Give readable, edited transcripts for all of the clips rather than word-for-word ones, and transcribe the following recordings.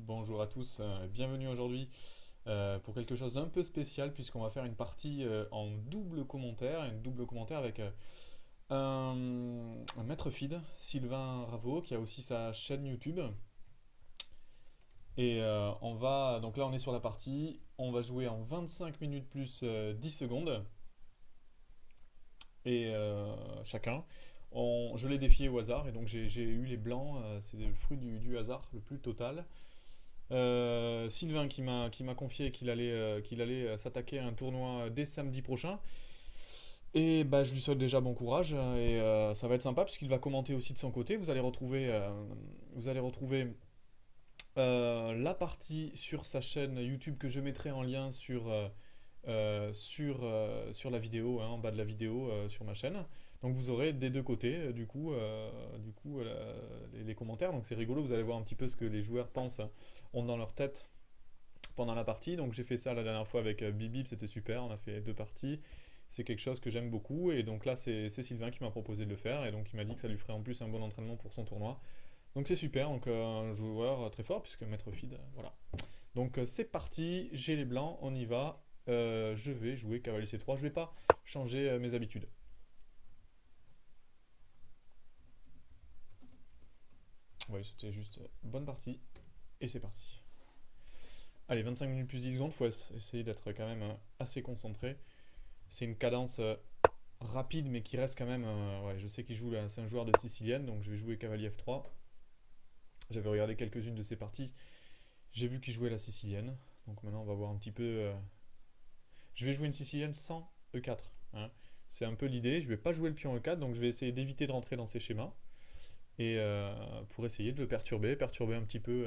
Bonjour à tous, bienvenue aujourd'hui pour quelque chose d'un peu spécial puisqu'on va faire une partie en double commentaire, une double commentaire avec un maître feed, Sylvain Raveau, qui a aussi sa chaîne YouTube. Et donc là on est sur la partie, on va jouer en 25 minutes plus 10 secondes et chacun. Je l'ai défié au hasard et donc j'ai eu les blancs, c'est le fruit du hasard le plus total. Sylvain qui m'a confié qu'il allait s'attaquer à un tournoi dès samedi prochain. Et bah, je lui souhaite déjà bon courage et ça va être sympa puisqu'il va commenter aussi de son côté. Vous allez retrouver la partie sur sa chaîne YouTube que je mettrai en lien sur la vidéo, hein, en bas de la vidéo sur ma chaîne. Donc vous aurez des deux côtés les commentaires. Donc c'est rigolo, vous allez voir un petit peu ce que les joueurs pensent, ont dans leur tête pendant la partie. Donc j'ai fait ça la dernière fois avec Bibib, c'était super, on a fait deux parties. C'est quelque chose que j'aime beaucoup et donc là c'est Sylvain qui m'a proposé de le faire et donc il m'a dit que ça lui ferait en plus un bon entraînement pour son tournoi. Donc c'est super, donc un joueur très fort puisque maître feed, voilà. Donc c'est parti, j'ai les blancs, on y va. Je vais jouer cavalier C3, je vais pas changer mes habitudes. Oui, c'était juste bonne partie et c'est parti. Allez, 25 minutes plus 10 secondes, faut essayer d'être quand même assez concentré. C'est une cadence rapide mais qui reste quand même. Ouais, je sais qu'il joue, c'est un joueur de sicilienne, donc je vais jouer cavalier F3. J'avais regardé quelques-unes de ses parties, j'ai vu qu'il jouait la sicilienne. Donc maintenant on va voir un petit peu. Je vais jouer une sicilienne sans E4, hein. C'est un peu l'idée. Je vais pas jouer le pion E4, donc je vais essayer d'éviter de rentrer dans ses schémas. Et pour essayer de le perturber un petit peu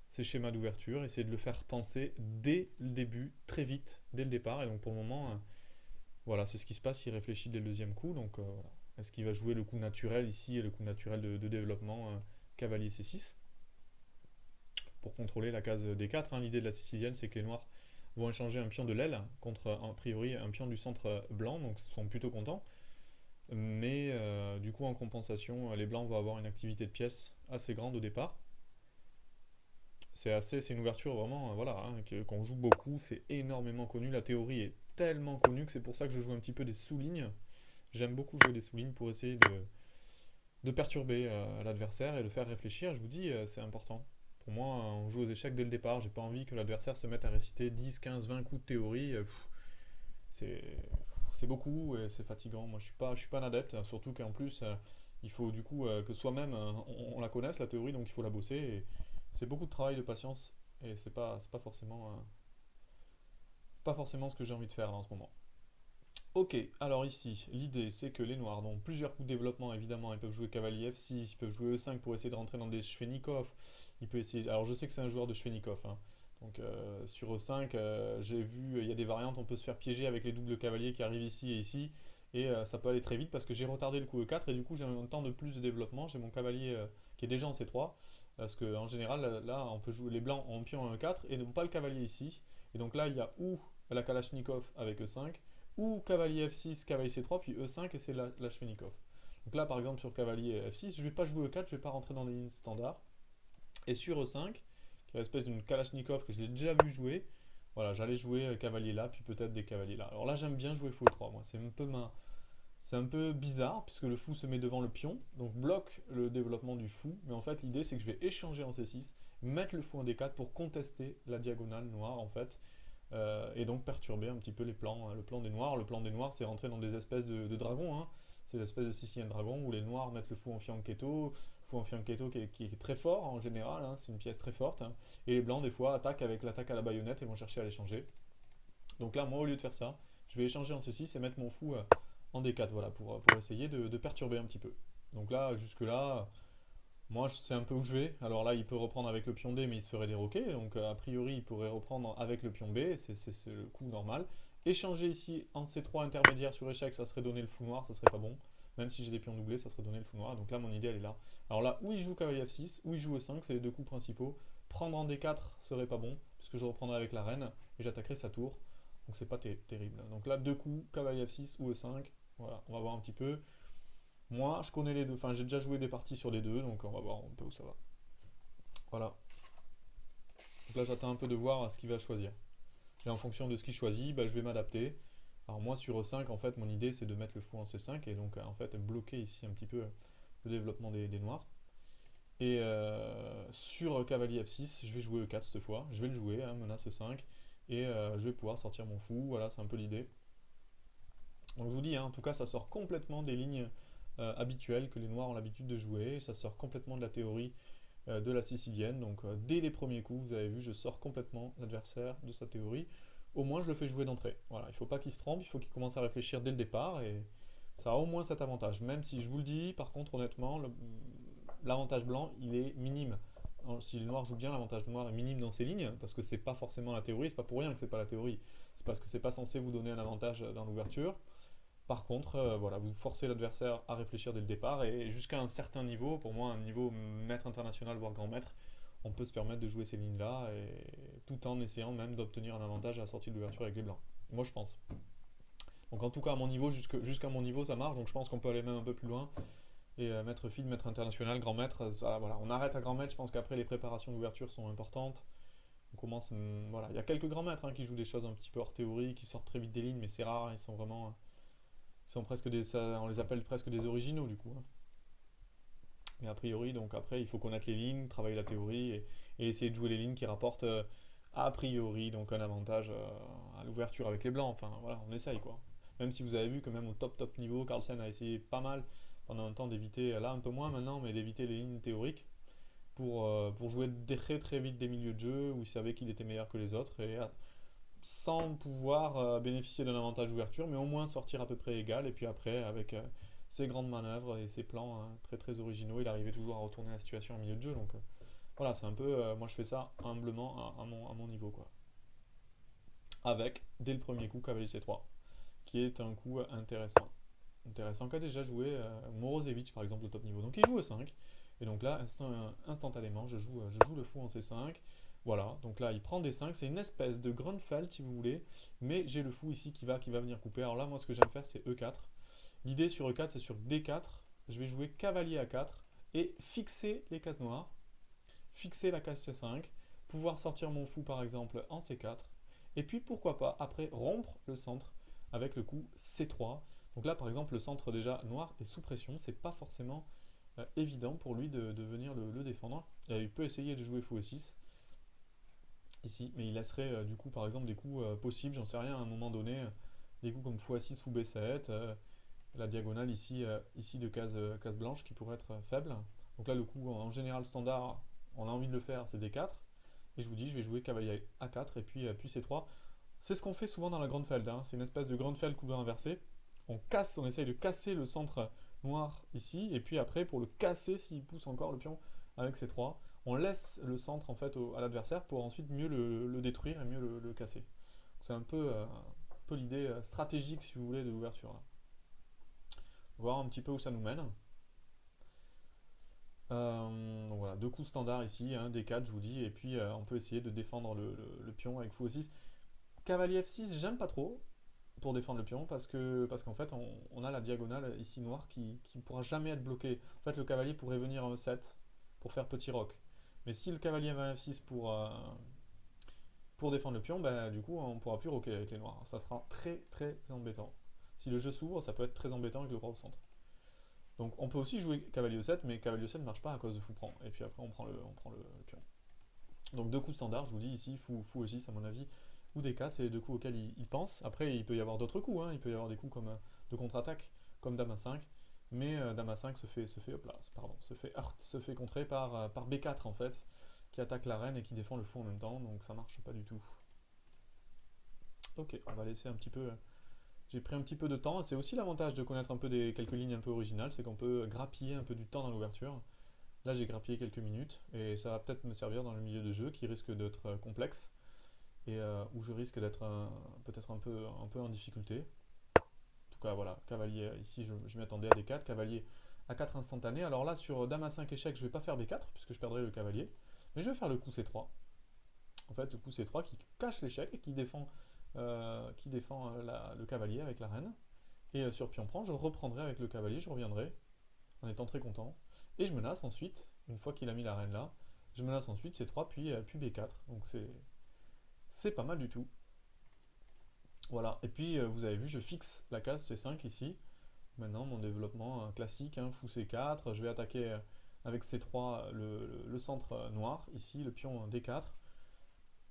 ses schémas d'ouverture, essayer de le faire penser dès le début, très vite, dès le départ. Et donc pour le moment, voilà, c'est ce qui se passe. Il réfléchit dès le deuxième coup. Donc voilà. Est-ce qu'il va jouer le coup naturel ici et le coup naturel de développement cavalier C6 pour contrôler la case D4, hein. L'idée de la sicilienne, c'est que les noirs vont échanger un pion de l'aile contre, a priori, un pion du centre blanc, donc ils sont plutôt contents. Mais du coup, en compensation, les blancs vont avoir une activité de pièces assez grande au départ. C'est une ouverture vraiment, voilà, hein, qu'on joue beaucoup, c'est énormément connu. La théorie est tellement connue que c'est pour ça que je joue un petit peu des sous-lignes. J'aime beaucoup jouer des sous-lignes pour essayer de perturber l'adversaire et de faire réfléchir. Je vous dis, c'est important. Pour moi, on joue aux échecs dès le départ. J'ai pas envie que l'adversaire se mette à réciter 10, 15, 20 coups de théorie. C'est c'est beaucoup et c'est fatigant. Moi, je suis pas un adepte, hein, surtout qu'en plus, il faut du coup que soi-même on la connaisse la théorie, donc il faut la bosser. Et c'est beaucoup de travail, de patience, et c'est pas forcément ce que j'ai envie de faire là, en ce moment. Ok, alors ici, l'idée c'est que les noirs ont plusieurs coups de développement, évidemment, ils peuvent jouer cavalier F6, ils peuvent jouer E5 pour essayer de rentrer dans des Shvenikov, ils peuvent essayer... Alors je sais que c'est un joueur de Shvenikov, hein. Donc sur E5, j'ai vu, il y a des variantes, on peut se faire piéger avec les doubles cavaliers qui arrivent ici et ici, et ça peut aller très vite parce que j'ai retardé le coup E4 et du coup j'ai un temps de plus de développement, j'ai mon cavalier qui est déjà en C3, parce qu'en général, là, on peut jouer les blancs en pion en E4 et non pas le cavalier ici, et donc là il y a ou la Kalachnikov avec E5, ou cavalier F6, cavalier C3, puis E5 et c'est la Shvenikov. Donc là, par exemple, sur cavalier F6, je ne vais pas jouer E4, je ne vais pas rentrer dans les lignes standards. Et sur E5, qui est l'espèce d'une Kalachnikov que je l'ai déjà vu jouer, voilà, j'allais jouer cavalier là, puis peut-être des cavaliers là. Alors là, j'aime bien jouer fou E3, moi, c'est un peu bizarre, puisque le fou se met devant le pion, donc bloque le développement du fou, mais en fait, l'idée, c'est que je vais échanger en C6, mettre le fou en D4 pour contester la diagonale noire, en fait, et donc perturber un petit peu les plans, le plan des noirs. Le plan des noirs, c'est rentrer dans des espèces de dragons, hein. C'est l'espèce de sicilien dragon où les noirs mettent le fou en fianchetto qui est très fort en général, hein, c'est une pièce très forte, hein. Et les blancs, des fois, attaquent avec l'attaque à la baïonnette et vont chercher à l'échanger. Donc là, moi, au lieu de faire ça, je vais échanger en C6 et mettre mon fou en D4, voilà, pour essayer de perturber un petit peu. Donc là, jusque-là, moi, je sais un peu où je vais. Alors là, il peut reprendre avec le pion D, mais il se ferait déroquer. Donc, a priori, il pourrait reprendre avec le pion B. C'est le coup normal. Échanger ici en C3 intermédiaire sur échec, ça serait donner le fou noir, ça serait pas bon. Même si j'ai des pions doublés, ça serait donner le fou noir. Donc là, mon idée, elle est là. Alors là, où il joue cavalier F6, où il joue E5, c'est les deux coups principaux. Prendre en D4 serait pas bon, puisque je reprendrais avec la reine et j'attaquerai sa tour. Donc c'est pas terrible. Donc là, deux coups, cavalier F6 ou E5. Voilà, on va voir un petit peu. Moi, je connais les deux. Enfin, j'ai déjà joué des parties sur les deux, donc on va voir un peu où ça va. Voilà. Donc là, j'attends un peu de voir ce qu'il va choisir. Et en fonction de ce qu'il choisit, bah, je vais m'adapter. Alors moi, sur E5, en fait, mon idée, c'est de mettre le fou en C5 et donc, en fait, bloquer ici un petit peu le développement des noirs. Et sur cavalier F6, je vais jouer E4 cette fois. Je vais le jouer, hein, menace E5. Et je vais pouvoir sortir mon fou. Voilà, c'est un peu l'idée. Donc je vous dis, hein, en tout cas, ça sort complètement des lignes habituelles que les noirs ont l'habitude de jouer. Ça sort complètement de la théorie de la sicilienne. Donc dès les premiers coups, vous avez vu, je sors complètement l'adversaire de sa théorie. Au moins, je le fais jouer d'entrée. Voilà, il ne faut pas qu'il se trompe, il faut qu'il commence à réfléchir dès le départ. Et ça a au moins cet avantage. Même si je vous le dis, par contre, honnêtement, l'avantage blanc, il est minime. Si le noir joue bien, l'avantage noir est minime dans ses lignes, parce que c'est pas forcément la théorie, c'est pas pour rien que c'est pas la théorie. C'est parce que c'est pas censé vous donner un avantage dans l'ouverture. Par contre, voilà, vous forcez l'adversaire à réfléchir dès le départ et jusqu'à un certain niveau, pour moi un niveau maître international voire grand maître, on peut se permettre de jouer ces lignes-là et tout en essayant même d'obtenir un avantage à la sortie de l'ouverture avec les blancs. Moi je pense. Donc en tout cas à mon niveau, jusqu'à mon niveau ça marche, donc je pense qu'on peut aller même un peu plus loin. Et maître feed, maître international, grand maître, ça, voilà, on arrête à grand maître, je pense qu'après les préparations d'ouverture sont importantes. On commence, voilà, il y a quelques grands maîtres, hein, qui jouent des choses un petit peu hors théorie, qui sortent très vite des lignes, mais c'est rare, ils sont vraiment sont presque on les appelle presque des originaux du coup, hein. Mais a priori, donc après, il faut connaître les lignes, travailler la théorie et essayer de jouer les lignes qui rapportent a priori donc un avantage à l'ouverture avec les blancs. Enfin voilà, on essaye quoi. Même si vous avez vu que même au top niveau, Carlsen a essayé pas mal pendant un temps d'éviter, là un peu moins maintenant, mais d'éviter les lignes théoriques pour jouer très vite des milieux de jeu où il savait qu'il était meilleur que les autres et sans pouvoir bénéficier d'un avantage d'ouverture, mais au moins sortir à peu près égal. Et puis après, avec ses grandes manœuvres et ses plans très originaux, il arrivait toujours à retourner la situation en milieu de jeu. Donc voilà, c'est un peu, moi je fais ça humblement à mon niveau, quoi. Avec, dès le premier coup, cavalier C3, qui est un coup intéressant. Intéressant qu'a déjà joué Morozevich, par exemple, au top niveau. Donc il joue E5. Et donc là, instantanément, je joue le fou en C5. Voilà, donc là, il prend D5. C'est une espèce de Grunfeld, si vous voulez. Mais j'ai le fou ici qui va venir couper. Alors là, moi, ce que j'aime faire, c'est E4. L'idée sur E4, c'est sur D4. Je vais jouer cavalier A4 et fixer les cases noires. Fixer la case C5. Pouvoir sortir mon fou, par exemple, en C4. Et puis, pourquoi pas, après, rompre le centre avec le coup C3. Donc là, par exemple, le centre déjà noir est sous pression. C'est pas forcément évident pour lui de venir le défendre. Il peut essayer de jouer fou E6 ici, mais il laisserait du coup par exemple des coups possibles, j'en sais rien, à un moment donné, des coups comme fou A6, fou B7, la diagonale ici, ici de case blanche qui pourrait être faible. Donc là le coup en général standard, on a envie de le faire, c'est D4. Et je vous dis, je vais jouer cavalier A4 et puis C3. C'est ce qu'on fait souvent dans la Grunfeld, hein. C'est une espèce de Grunfeld couvert inversé. On essaye de casser le centre noir ici, et puis après, pour le casser, s'il pousse encore le pion avec C3, on laisse le centre en fait à l'adversaire pour ensuite mieux le détruire et mieux le casser. C'est un peu l'idée stratégique, si vous voulez, de l'ouverture. Voir un petit peu où ça nous mène. Donc voilà, deux coups standards ici, hein, D4 je vous dis, et puis on peut essayer de défendre le pion avec fou E6. Cavalier F6, j'aime pas trop pour défendre le pion parce qu'en fait on a la diagonale ici noire qui ne pourra jamais être bloquée. En fait le cavalier pourrait venir en E7 pour faire petit roc. Mais si le cavalier va en F6 pour défendre le pion, bah, du coup on ne pourra plus roquer avec les noirs. Ça sera très embêtant. Si le jeu s'ouvre, ça peut être très embêtant avec le roi au centre. Donc on peut aussi jouer cavalier E7, mais cavalier E7 ne marche pas à cause de fou prend. Et puis après on prend le pion. Donc deux coups standards, je vous dis ici, fou E6 à mon avis, ou D4, c'est les deux coups auxquels il pense. Après, il peut y avoir d'autres coups, hein. Il peut y avoir des coups comme de contre-attaque, comme Dame A5, mais Dame A5 se fait contrer par B4 en fait, qui attaque la reine et qui défend le fou en même temps, donc ça marche pas du tout. Ok, on va laisser un petit peu. J'ai pris un petit peu de temps, c'est aussi l'avantage de connaître un peu quelques lignes un peu originales, c'est qu'on peut grappiller un peu du temps dans l'ouverture. Là, j'ai grappillé quelques minutes et ça va peut-être me servir dans le milieu de jeu qui risque d'être complexe et où je risque d'être peut-être un peu en difficulté. En tout cas, voilà, cavalier, ici je m'attendais à D4, cavalier A4 instantané. Alors là, sur Dame A5 échec, je ne vais pas faire B4 puisque je perdrai le cavalier, mais je vais faire le coup C3. En fait, le coup C3 qui cache l'échec et qui défend, le cavalier avec la reine. Et sur pion prend, je reprendrai avec le cavalier, je reviendrai en étant très content. Et je menace ensuite, une fois qu'il a mis la reine là, Je menace ensuite C3, puis B4. Donc c'est pas mal du tout. Voilà. Et puis vous avez vu, je fixe la case C5 ici. Maintenant, mon développement classique, hein, fou C4. Je vais attaquer avec C3 le centre noir, ici, le pion D4.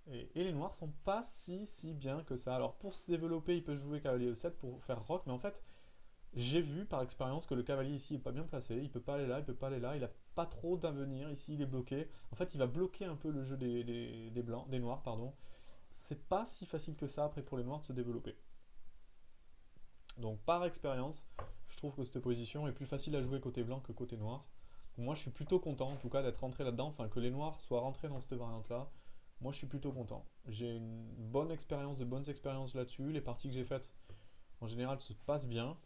Et les noirs sont pas si bien que ça. Alors pour se développer, il peut jouer cavalier E7 pour faire roc, mais en fait, j'ai vu par expérience que le cavalier ici est pas bien placé. Il peut pas aller là, il peut pas aller là. Il a pas trop d'avenir ici, il est bloqué. En fait, il va bloquer un peu le jeu des blancs, des noirs, pardon. C'est pas si facile que ça après pour les noirs de se développer. Donc par expérience, je trouve que cette position est plus facile à jouer côté blanc que côté noir. Donc, moi, je suis plutôt content, en tout cas, d'être rentré là-dedans, enfin que les noirs soient rentrés dans cette variante-là. Moi, je suis plutôt content. J'ai une bonne expérience, de bonnes expériences là-dessus. Les parties que j'ai faites, en général, se passent bien.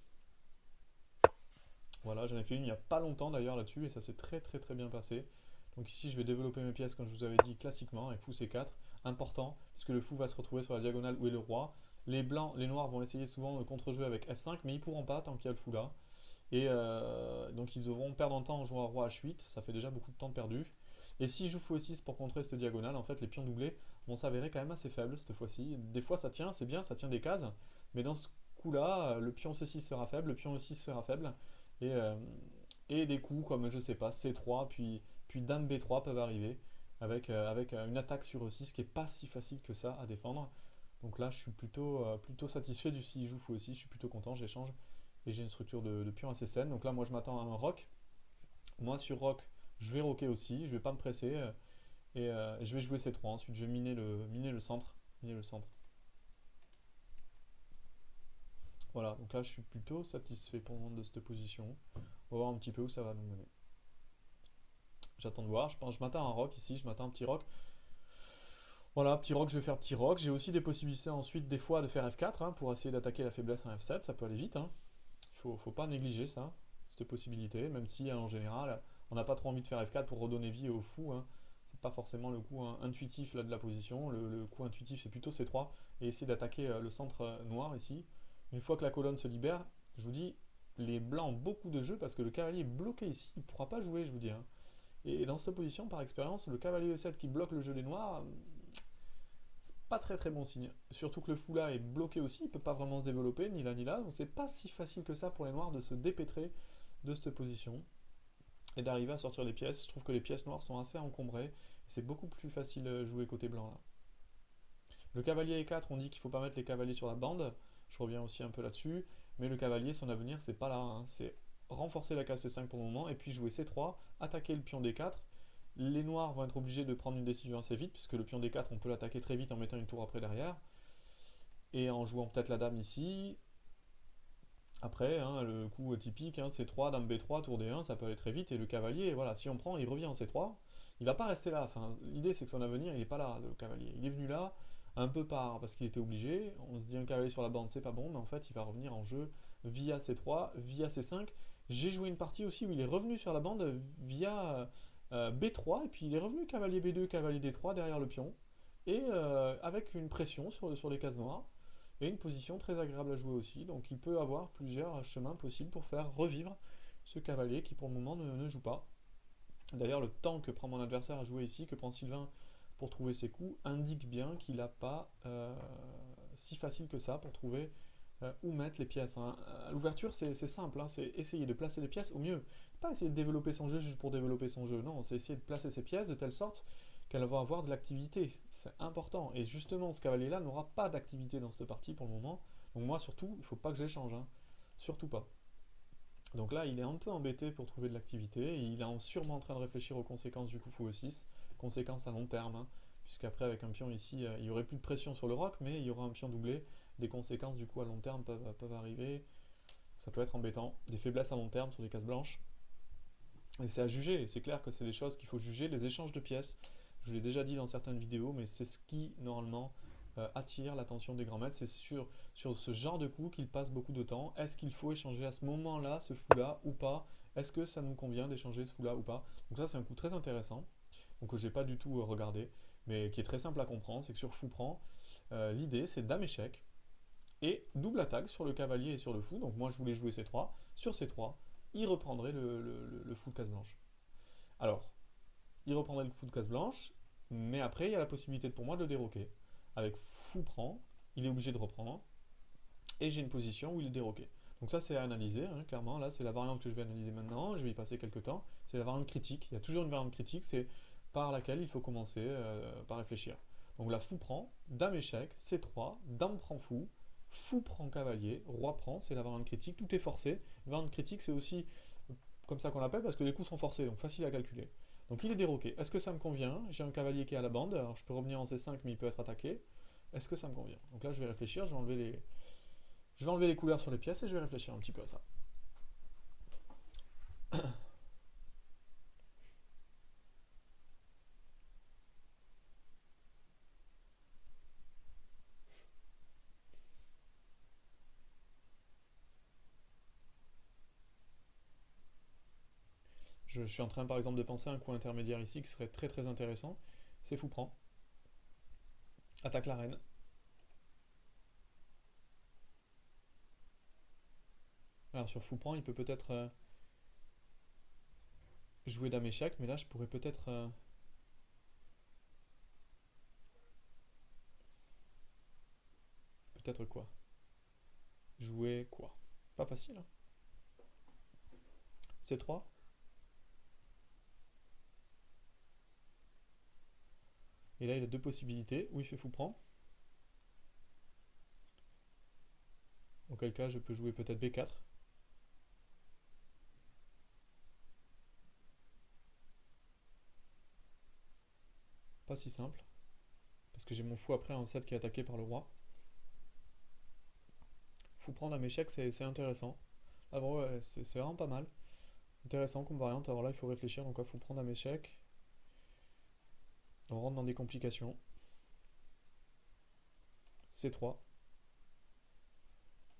Voilà, j'en ai fait une il n'y a pas longtemps d'ailleurs là-dessus, et ça s'est très bien passé. Donc ici, je vais développer mes pièces, comme je vous avais dit, classiquement, avec fou C4. Important, puisque le fou va se retrouver sur la diagonale où est le roi. Les blancs, les noirs vont essayer souvent de contre-jouer avec F5, mais ils pourront pas tant qu'il y a le fou là. Et donc ils devront perdre en temps en jouant roi H8, ça fait déjà beaucoup de temps de perdu. Et si je joue fou E6 pour contrer cette diagonale, en fait les pions doublés vont s'avérer quand même assez faibles cette fois-ci. Des fois ça tient, c'est bien, ça tient des cases, mais dans ce coup-là, le pion C6 sera faible, le pion E6 sera faible, et, euh, et des coups comme je sais pas, C3, puis Dame B3 peuvent arriver, avec une attaque sur E6 qui est pas si facile que ça à défendre. Donc là je suis plutôt satisfait du si joue fou E6, je suis plutôt content, j'échange et j'ai une structure de pion assez saine. Donc là, moi, je m'attends à un rock. Moi, sur rock, je vais rocker aussi. Je vais pas me presser. Et je vais jouer C3. Ensuite, je vais miner le centre. Miner le centre. Voilà, donc là, je suis plutôt satisfait pour le moment de cette position. On va voir un petit peu où ça va nous mener. J'attends de voir. Je m'attends à un rock ici. Je m'attends à un petit rock. Voilà, petit rock, je vais faire petit rock. J'ai aussi des possibilités ensuite, des fois, de faire F4 hein, pour essayer d'attaquer la faiblesse à F7. Ça peut aller vite. Hein. Faut pas négliger ça, cette possibilité, même si en général, on n'a pas trop envie de faire F4 pour redonner vie au fou. Hein. C'est pas forcément le coup intuitif là, de la position. Le coup intuitif, c'est plutôt C3 et essayer d'attaquer le centre noir ici. Une fois que la colonne se libère, je vous dis, les blancs ont beaucoup de jeux parce que le cavalier est bloqué ici. Il ne pourra pas jouer, je vous dis. Hein. Et dans cette position, par expérience, le cavalier E7 qui bloque le jeu des noirs, c'est pas très bon signe. Surtout que le fou là est bloqué aussi, il peut pas vraiment se développer, ni là ni là, donc c'est pas si facile que ça pour les noirs de se dépêtrer de cette position et d'arriver à sortir les pièces. Je trouve que les pièces noires sont assez encombrées, et c'est beaucoup plus facile de jouer côté blanc là. Le cavalier E4, on dit qu'il faut pas mettre les cavaliers sur la bande, je reviens aussi un peu là-dessus, mais le cavalier, son avenir, c'est pas là, hein. C'est renforcer la case C5 pour le moment, et puis jouer C3, attaquer le pion D4. Les noirs vont être obligés de prendre une décision assez vite, puisque le pion D4, on peut l'attaquer très vite en mettant une tour après derrière, et en jouant peut-être la dame ici. Après, hein, le coup typique, hein, C3, dame B3, tour D1, ça peut aller très vite, et le cavalier, voilà, si on prend, il revient en C3, il va pas rester là. Enfin, l'idée, c'est que son avenir, il n'est pas là, le cavalier. Il est venu là, un peu parce qu'il était obligé. On se dit un cavalier sur la bande, c'est pas bon, mais en fait, il va revenir en jeu via C3, via C5. J'ai joué une partie aussi où il est revenu sur la bande via B3, et puis il est revenu cavalier B2, cavalier D3 derrière le pion, et avec une pression sur les cases noires, et une position très agréable à jouer aussi. Donc il peut avoir plusieurs chemins possibles pour faire revivre ce cavalier qui pour le moment ne joue pas. D'ailleurs, le temps que prend mon adversaire à jouer ici, que prend Sylvain pour trouver ses coups, indique bien qu'il n'a pas si facile que ça pour trouver où mettre les pièces. Hein. À l'ouverture, c'est simple, hein, c'est essayer de placer les pièces au mieux. Pas essayer de développer son jeu juste pour développer son jeu, non, c'est essayer de placer ses pièces de telle sorte qu'elle va avoir de l'activité. C'est important. Et justement, ce cavalier-là n'aura pas d'activité dans cette partie pour le moment. Donc moi, surtout, il ne faut pas que je l'échange. Hein. Surtout pas. Donc là, il est un peu embêté pour trouver de l'activité, et il est sûrement en train de réfléchir aux conséquences du coup fou E6, conséquences à long terme, hein, puisqu'après avec un pion ici, il n'y aurait plus de pression sur le roc, mais il y aura un pion doublé, des conséquences du coup à long terme peuvent arriver, ça peut être embêtant, des faiblesses à long terme sur des cases blanches, et c'est à juger, c'est clair que c'est des choses qu'il faut juger, les échanges de pièces, je vous l'ai déjà dit dans certaines vidéos, mais c'est ce qui normalement attire l'attention des grands maîtres, c'est sur ce genre de coup qu'il passe beaucoup de temps. Est-ce qu'il faut échanger à ce moment-là ce fou-là ou pas? Est-ce que ça nous convient d'échanger ce fou-là ou pas? Donc ça, c'est un coup très intéressant, donc que j'ai pas du tout regardé, mais qui est très simple à comprendre. C'est que sur fou prend, l'idée c'est dame échec et double attaque sur le cavalier et sur le fou. Donc moi, je voulais jouer C3. Sur C3, il reprendrait le fou de case blanche. Alors, il reprendrait le fou de case blanche, mais après, il y a la possibilité pour moi de le déroquer. Avec fou prend, il est obligé de reprendre, et j'ai une position où il est déroqué. Donc ça, c'est à analyser, hein, clairement. Là, c'est la variante que je vais analyser maintenant, je vais y passer quelques temps. C'est la variante critique. Il y a toujours une variante critique, c'est par laquelle il faut commencer par réfléchir. Donc là, fou prend, dame échec, C3, dame prend fou, fou prend cavalier, roi prend, c'est la variante critique, tout est forcé. Variante critique, c'est aussi comme ça qu'on l'appelle parce que les coups sont forcés, donc facile à calculer. Donc il est déroqué. Est-ce que ça me convient? J'ai un cavalier qui est à la bande, alors je peux revenir en C5, mais il peut être attaqué. Est-ce que ça me convient? Donc là, je vais réfléchir, je vais enlever les couleurs sur les pièces et je vais réfléchir un petit peu à ça. Je suis en train par exemple de penser à un coup intermédiaire ici qui serait très très intéressant. C'est fou prend. Attaque la reine. Alors sur fou prend, il peut peut-être jouer dame échec, mais là je pourrais peut-être... peut-être quoi? Jouer quoi? Pas facile, hein. C3. Et là il a deux possibilités. Où il fait fou prend. Auquel cas je peux jouer peut-être B4. Pas si simple. Parce que j'ai mon fou après en 7 qui est attaqué par le roi. Fou prend dame échec, c'est intéressant. Ah bon, ouais, c'est vraiment pas mal. Intéressant comme variante. Alors là il faut réfléchir. Donc fou prend dame échec. On rentre dans des complications. C3.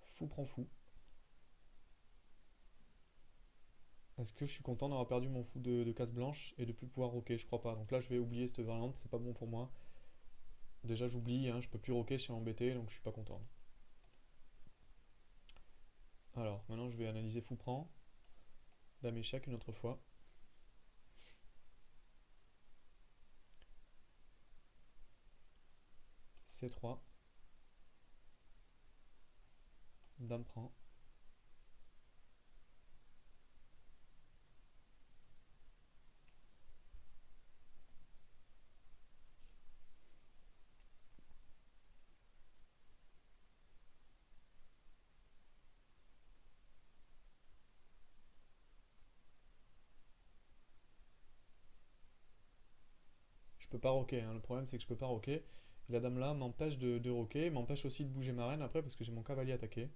Fou prend fou. Est-ce que je suis content d'avoir perdu mon fou de case blanche et de plus pouvoir roquer? Je crois pas. Donc là, je vais oublier cette variante, c'est pas bon pour moi. Déjà, j'oublie, hein, je peux plus roquer, je suis embêté, donc je suis pas content. Alors, maintenant, je vais analyser fou prend. Dame échec une autre fois. C3. Dame prend. Je peux pas roquer, hein. Le problème, c'est que je peux pas roquer. Et la dame là m'empêche de roquer, m'empêche aussi de bouger ma reine après parce que j'ai mon cavalier attaqué.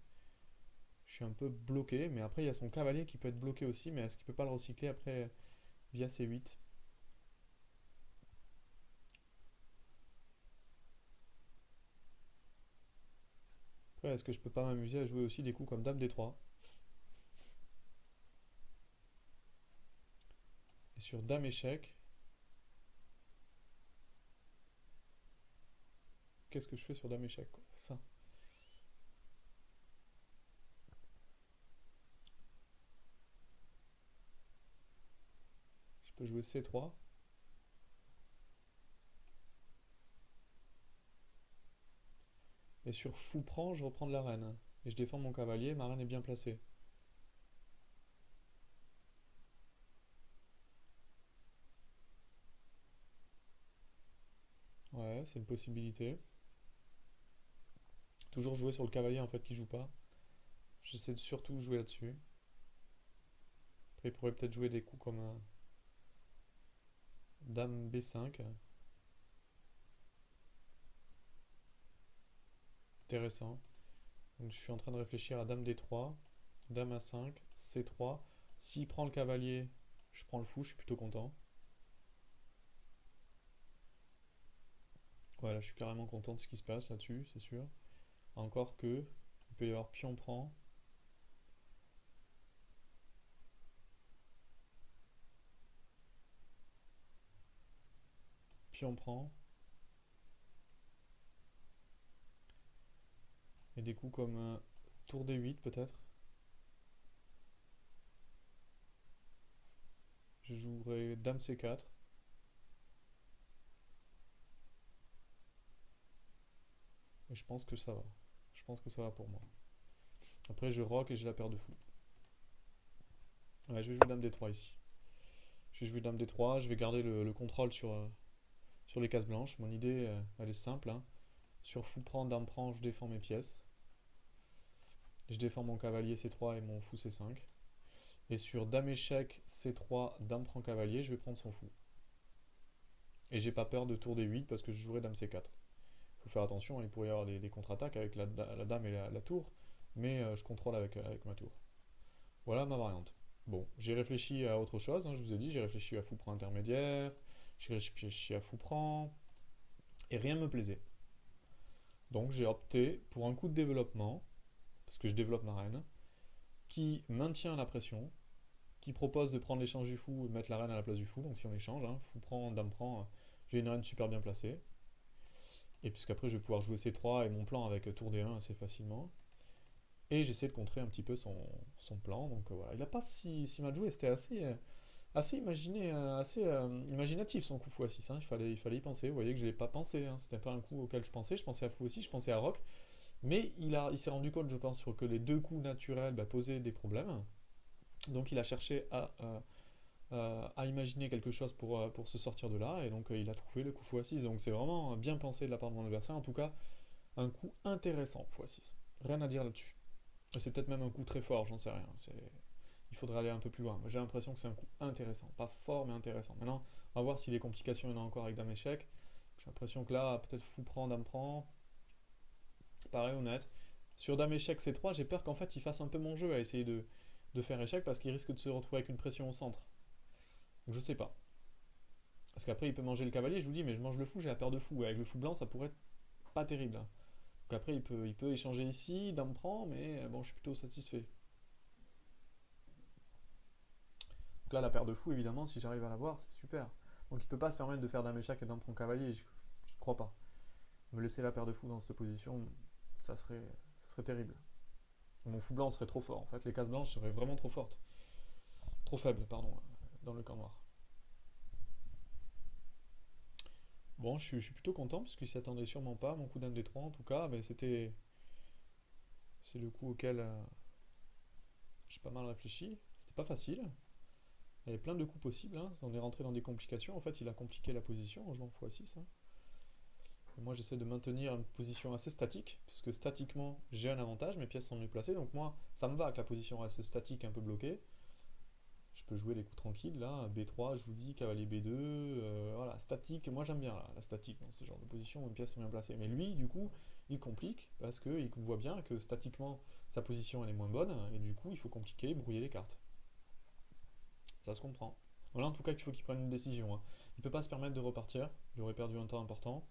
Je suis un peu bloqué, mais après, il y a son cavalier qui peut être bloqué aussi, mais est-ce qu'il peut pas le recycler après via C8? Après, est-ce que je peux pas m'amuser à jouer aussi des coups comme dame D3? Et sur dame échec, qu'est-ce que je fais sur dame échec, quoi? Ça. Je peux jouer C3. Et sur fou prend, je reprends de la reine. Et je défends mon cavalier, ma reine est bien placée. Ouais, c'est une possibilité. Toujours jouer sur le cavalier en fait qui joue pas. J'essaie de surtout jouer là-dessus. Après, il pourrait peut-être jouer des coups comme dame B5. Intéressant. Donc, je suis en train de réfléchir à dame D3, dame A5, C3. S'il prend le cavalier, je prends le fou, je suis plutôt content. Voilà, je suis carrément content de ce qui se passe là-dessus, c'est sûr. Encore que, il peut y avoir pion prend, pion prend, et des coups comme tour D8 peut-être. Je jouerai dame C4. Et je pense que ça va. Je pense que ça va pour moi. Après, je rock et j'ai la paire de fou. Ouais, je vais jouer dame d3 ici. Je vais jouer dame d3, je vais garder le contrôle sur les cases blanches. Mon idée, elle est simple, hein. Sur fou prend, dame prend, je défends mes pièces. Je défends mon cavalier c3 et mon fou c5. Et sur dame échec c3, dame prend cavalier, je vais prendre son fou. Et j'ai pas peur de tour d8 parce que je jouerai dame c4. Il faut faire attention, il pourrait y avoir des contre-attaques avec la dame et la tour, mais je contrôle avec ma tour. Voilà ma variante. Bon, j'ai réfléchi à autre chose, hein, je vous ai dit, j'ai réfléchi à fou prend intermédiaire, j'ai réfléchi à fou prend, et rien ne me plaisait. Donc j'ai opté pour un coup de développement, parce que je développe ma reine, qui maintient la pression, qui propose de prendre l'échange du fou et de mettre la reine à la place du fou, donc si on échange, hein, fou prend, dame prend, j'ai une reine super bien placée. Et puisqu'après je vais pouvoir jouer C3 et mon plan avec tour D1 assez facilement. Et j'essaie de contrer un petit peu son plan. Donc voilà, il n'a pas si mal joué, c'était assez imaginé, assez imaginatif son coup x6. Hein. Il fallait y penser. Vous voyez que je ne l'ai pas pensé. Hein. C'était pas un coup auquel je pensais à fou aussi, je pensais à roc. Mais il s'est rendu compte, je pense, que les deux coups naturels posaient des problèmes. Donc il a cherché à imaginer quelque chose pour se sortir de là. Et donc il a trouvé le coup x6. Donc c'est vraiment bien pensé de la part de mon adversaire. En tout cas, un coup intéressant x6. Rien à dire là-dessus. C'est peut-être même un coup très fort, j'en sais rien. Il faudrait aller un peu plus loin. J'ai l'impression que c'est un coup intéressant. Pas fort, mais intéressant. Maintenant, on va voir si les complications il y en a encore avec dame échec. J'ai l'impression que là, peut-être fou prend, dame prend. Pareil, honnête. Sur dame échec C3, j'ai peur qu'en fait il fasse un peu mon jeu à essayer de faire échec parce qu'il risque de se retrouver avec une pression au centre. Donc je sais pas. Parce qu'après il peut manger le cavalier, je vous dis, mais je mange le fou, j'ai la paire de fou. Avec le fou blanc, ça pourrait être pas terrible. Hein. Donc après il peut échanger ici, dame prend, mais bon, je suis plutôt satisfait. Donc là, la paire de fou, évidemment, si j'arrive à l'avoir, c'est super. Donc il ne peut pas se permettre de faire dame échec et dame prend cavalier, je ne crois pas. Me laisser la paire de fou dans cette position, ça serait terrible. Mon fou blanc serait trop fort, en fait. Les cases blanches seraient vraiment trop fortes. Trop faibles, pardon, dans le camp noir. Bon, je suis plutôt content, parce qu'il s'y attendait sûrement pas, mon coup dame d3 en tout cas, mais c'est le coup auquel j'ai pas mal réfléchi. C'était pas facile. Il y avait plein de coups possibles, hein. On est rentré dans des complications. En fait, il a compliqué la position en jouant x6. Hein. Et moi, j'essaie de maintenir une position assez statique, puisque statiquement, j'ai un avantage, mes pièces sont mieux placées. Donc moi, ça me va que la position reste statique, un peu bloquée. Je peux jouer des coups tranquilles, là, B3, je vous dis, cavalier B2, voilà, statique. Moi, j'aime bien la statique dans ce genre de position où mes pièces sont bien placées. Mais lui, du coup, il complique, parce qu'il voit bien que statiquement, sa position, elle est moins bonne, et du coup, il faut compliquer, brouiller les cartes. Ça se comprend. Voilà, en tout cas, qu'il faut qu'il prenne une décision. Hein. Il ne peut pas se permettre de repartir, il aurait perdu un temps important.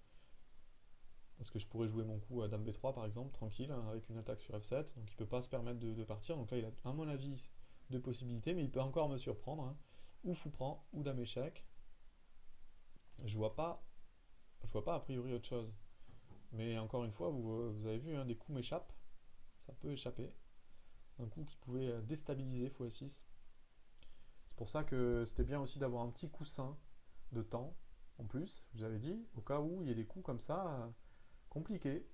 Parce que je pourrais jouer mon coup à dame b3 par exemple, tranquille, hein, avec une attaque sur f7. Donc il ne peut pas se permettre de partir. Donc là, il a, à mon avis, deux possibilités, mais il peut encore me surprendre. Hein. Ou fou prend, ou dame échec. Je vois pas a priori autre chose. Mais encore une fois, vous avez vu, hein, des coups m'échappent. Ça peut échapper. Un coup qui pouvait déstabiliser x6. C'est pour ça que c'était bien aussi d'avoir un petit coussin de temps en plus, je vous avais dit, au cas où il y ait des coups comme ça compliqués.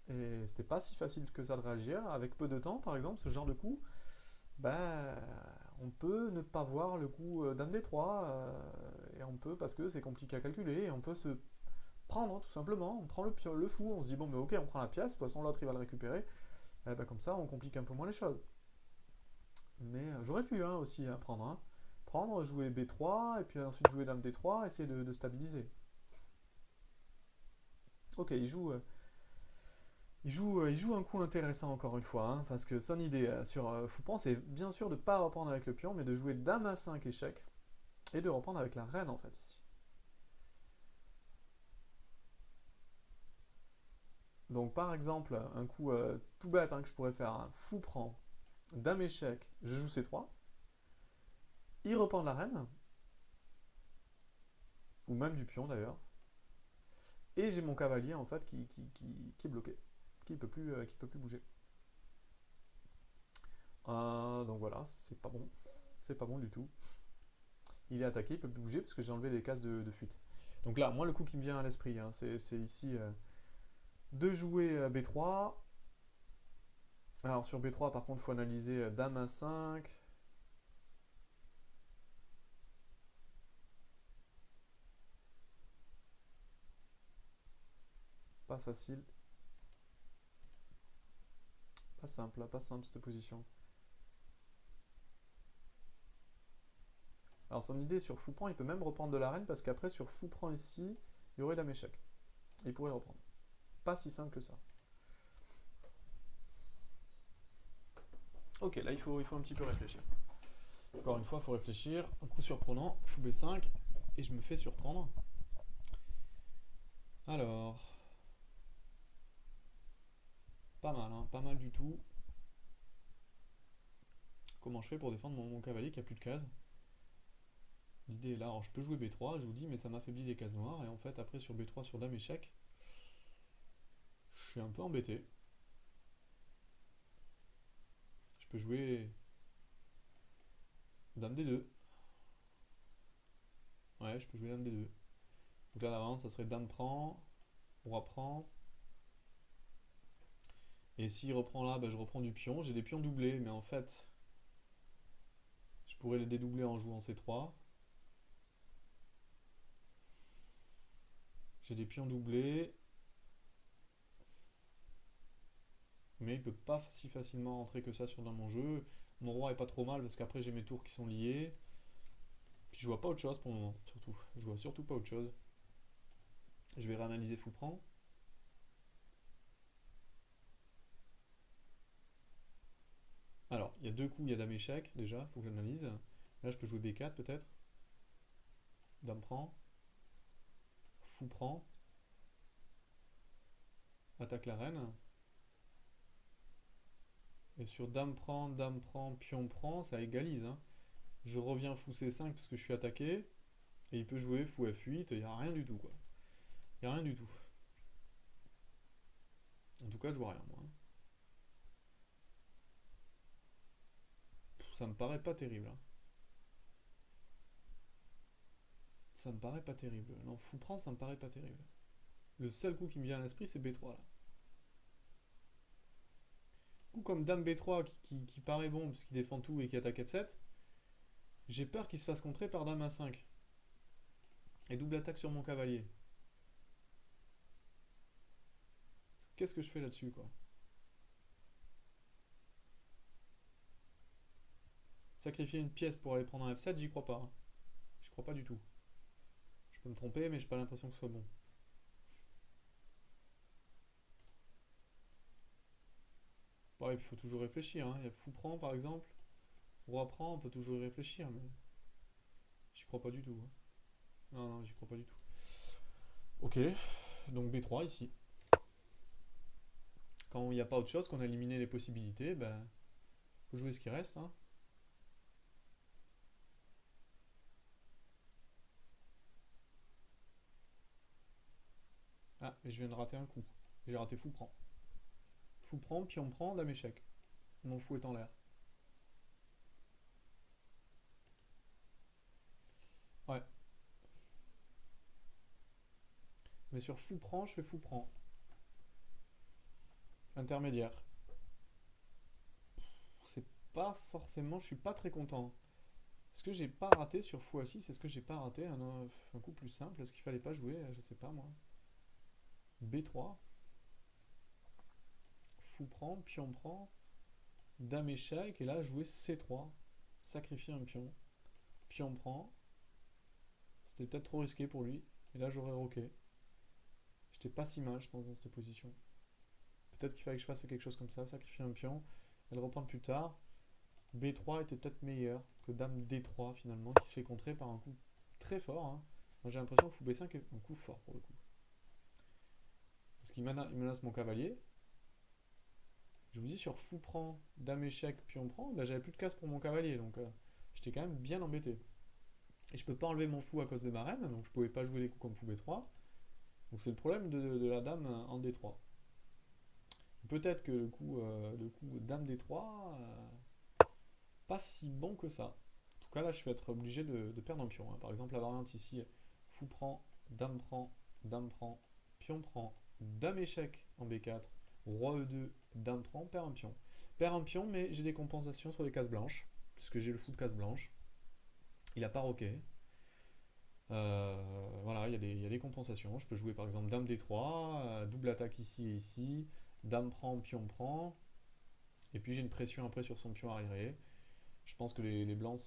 Et c'était pas si facile que ça de réagir. Avec peu de temps, par exemple, ce genre de coup, bah, on peut ne pas voir le coup dame d3, et on peut, parce que c'est compliqué à calculer, et on peut se prendre tout simplement, on prend le fou, on se dit bon, mais ok, on prend la pièce, de toute façon l'autre il va le récupérer, et bah, comme ça on complique un peu moins les choses. Mais j'aurais pu aussi prendre, hein. Prendre, jouer b3, et puis ensuite jouer dame d3, essayer de stabiliser. Ok, il joue un coup intéressant encore une fois, hein, parce que son idée sur Foupran, c'est bien sûr de ne pas reprendre avec le pion, mais de jouer dame à 5 échecs, et de reprendre avec la reine en fait ici. Donc par exemple, un coup tout bête que je pourrais faire, hein, fou prend, dame échec, je joue c3, il reprend la reine, ou même du pion d'ailleurs, et j'ai mon cavalier en fait qui est bloqué, qui peut plus bouger. Donc voilà, c'est pas bon du tout. Il est attaqué, il peut plus bouger parce que j'ai enlevé les cases de fuite. Donc là, moi le coup qui me vient à l'esprit, hein, c'est ici De jouer B3. Alors sur B3 par contre il faut analyser Dame A5. Pas facile. Pas simple, là, pas simple cette position. Alors son idée sur fou prend, il peut même reprendre de la reine parce qu'après sur fou prend ici, il y aurait Dame échec. Il pourrait reprendre. Pas si simple que ça. Ok, là il faut un petit peu réfléchir. Encore une fois, il faut réfléchir. Un coup surprenant, fou B5, et je me fais surprendre. Alors, pas mal, hein, pas mal du tout. Comment je fais pour défendre mon cavalier qui a plus de cases? L'idée est là, alors je peux jouer B3, je vous dis, mais ça m'affaiblit les cases noires, et en fait après sur B3 sur Dame échec, je suis un peu embêté. Je peux jouer Dame D2. Ouais, je peux jouer Dame D2. Donc là la variante ça serait Dame prend, Roi prend. Et s'il reprend là, bah, je reprends du pion. J'ai des pions doublés, mais en fait, je pourrais les dédoubler en jouant C3. J'ai des pions doublés, mais il peut pas si facilement rentrer que ça dans mon jeu. Mon roi est pas trop mal parce qu'après j'ai mes tours qui sont liés. Puis je vois pas autre chose pour le moment, surtout. Je vois surtout pas autre chose. Je vais réanalyser fou prend. Alors, il y a deux coups, il y a Dame échec déjà, faut que j'analyse. Là, je peux jouer B4 peut-être. Dame prend. Fou prend. Attaque la reine. Et sur Dame prend, pion prend, ça égalise, hein. Je reviens fou C5 parce que je suis attaqué. Et il peut jouer fou F8, il n'y a rien du tout quoi. Il n'y a rien du tout. En tout cas, je vois rien moi. Ça me paraît pas terrible, hein. Ça me paraît pas terrible. Non, fou prend, ça me paraît pas terrible. Le seul coup qui me vient à l'esprit, c'est B3 là. Coup comme Dame B3 qui paraît bon parce qu'il défend tout et qui attaque F7, j'ai peur qu'il se fasse contrer par Dame A5. Et double attaque sur mon cavalier. Qu'est-ce que je fais là-dessus quoi? Sacrifier une pièce pour aller prendre un F7, j'y crois pas, hein. J'y crois pas du tout. Je peux me tromper, mais j'ai pas l'impression que ce soit bon. Bon, et puis il faut toujours réfléchir, hein. Il y a fou prend par exemple. Roi prend, on peut toujours y réfléchir, mais j'y crois pas du tout, hein. Non, non, j'y crois pas du tout. Ok, donc B3 ici. Quand il n'y a pas autre chose, qu'on a éliminé les possibilités, ben, faut jouer ce qui reste, hein. Ah, mais je viens de rater un coup. J'ai raté fou prend. Fou prend, pion prend, dame échec. Mon fou est en l'air. Ouais. Mais sur fou prend, je fais fou prend. Intermédiaire. C'est pas forcément, je suis pas très content. Est-ce que j'ai pas raté sur fou A6? Est-ce que j'ai pas raté un coup plus simple? Est-ce qu'il fallait pas jouer? Je sais pas moi. B3. Fou prend, pion prend, dame échec, et là jouer C3. Sacrifier un pion. Pion prend. C'était peut-être trop risqué pour lui. Et là j'aurais roqué. J'étais pas si mal, je pense, dans cette position. Peut-être qu'il fallait que je fasse quelque chose comme ça, sacrifier un pion, et le reprendre plus tard. B3 était peut-être meilleur que Dame D3 finalement, qui se fait contrer par un coup très fort, hein. Moi j'ai l'impression que fou B5 est un coup fort pour le coup. Parce qu'il menace mon cavalier. Je vous dis sur fou prend, Dame échec, pion prend, bah, j'avais plus de cases pour mon cavalier, donc j'étais quand même bien embêté. Et je peux pas enlever mon fou à cause de ma reine, donc je pouvais pas jouer les coups comme fou B3. Donc c'est le problème de la dame en D3. Peut-être que le coup dame D3, pas si bon que ça. En tout cas là je vais être obligé de perdre un pion, hein. Par exemple la variante ici, fou prend, dame prend, pion prend, dame échec en B4, roi E2, dame prend, perd un pion. Perd un pion, mais j'ai des compensations sur les cases blanches, puisque j'ai le fou de case blanche. Il a pas roqué. Voilà, il y a des compensations. Je peux jouer par exemple dame D3, double attaque ici et ici, dame prend, pion prend, et puis j'ai une pression après sur son pion arriéré. Je pense que les blancs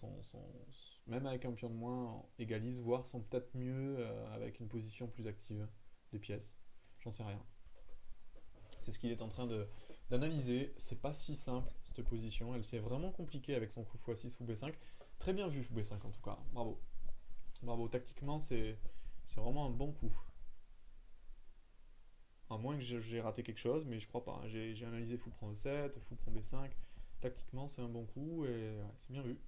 même avec un pion de moins, égalisent, voire sont peut-être mieux avec une position plus active des pièces. J'en sais rien. C'est ce qu'il est en train d'analyser. C'est pas si simple cette position. Elle s'est vraiment compliquée avec son coup x6, fou b5. Très bien vu, fou b5 en tout cas. Bravo. Bravo. Tactiquement, c'est vraiment un bon coup. À moins que j'ai raté quelque chose, mais je crois pas. J'ai analysé fou prend e7, fou prend b5. Tactiquement, c'est un bon coup et ouais, c'est bien vu.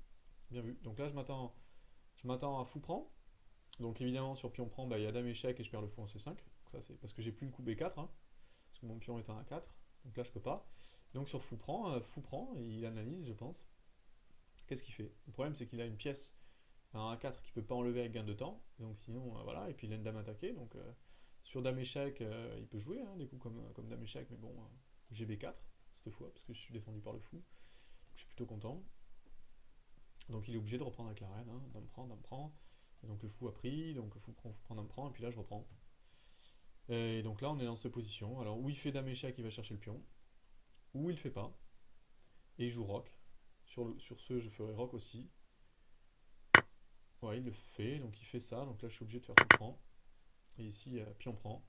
Bien vu. Donc là, je m'attends à fou prend. Donc évidemment, sur pion prend, bah, il y a dame échec et je perds le fou en c5. Donc ça, c'est parce que j'ai plus le coup b4, hein, parce que mon pion est un a4. Donc là, je peux pas. Donc sur fou prend, et il analyse, je pense. Qu'est-ce qu'il fait? Le problème, c'est qu'il a une pièce, un a4 qu'il peut pas enlever avec gain de temps. Donc sinon, voilà. Et puis il a une dame attaquée. Donc sur dame échec, il peut jouer hein, des coups comme dame échec, mais bon, j'ai b4 cette fois, parce que je suis défendu par le fou. Donc, je suis plutôt content. Donc il est obligé de reprendre avec la reine, hein. Dame prend, dame prend. Et donc le fou a pris, donc fou prend, dame prend, et puis là je reprends. Et donc là on est dans cette position. Alors où il fait dame échec, il va chercher le pion. Ou il fait pas. Et il joue roc. Sur ce, je ferai roc aussi. Ouais, il le fait, donc il fait ça. Donc là je suis obligé de faire fou prend. Et ici, pion prend.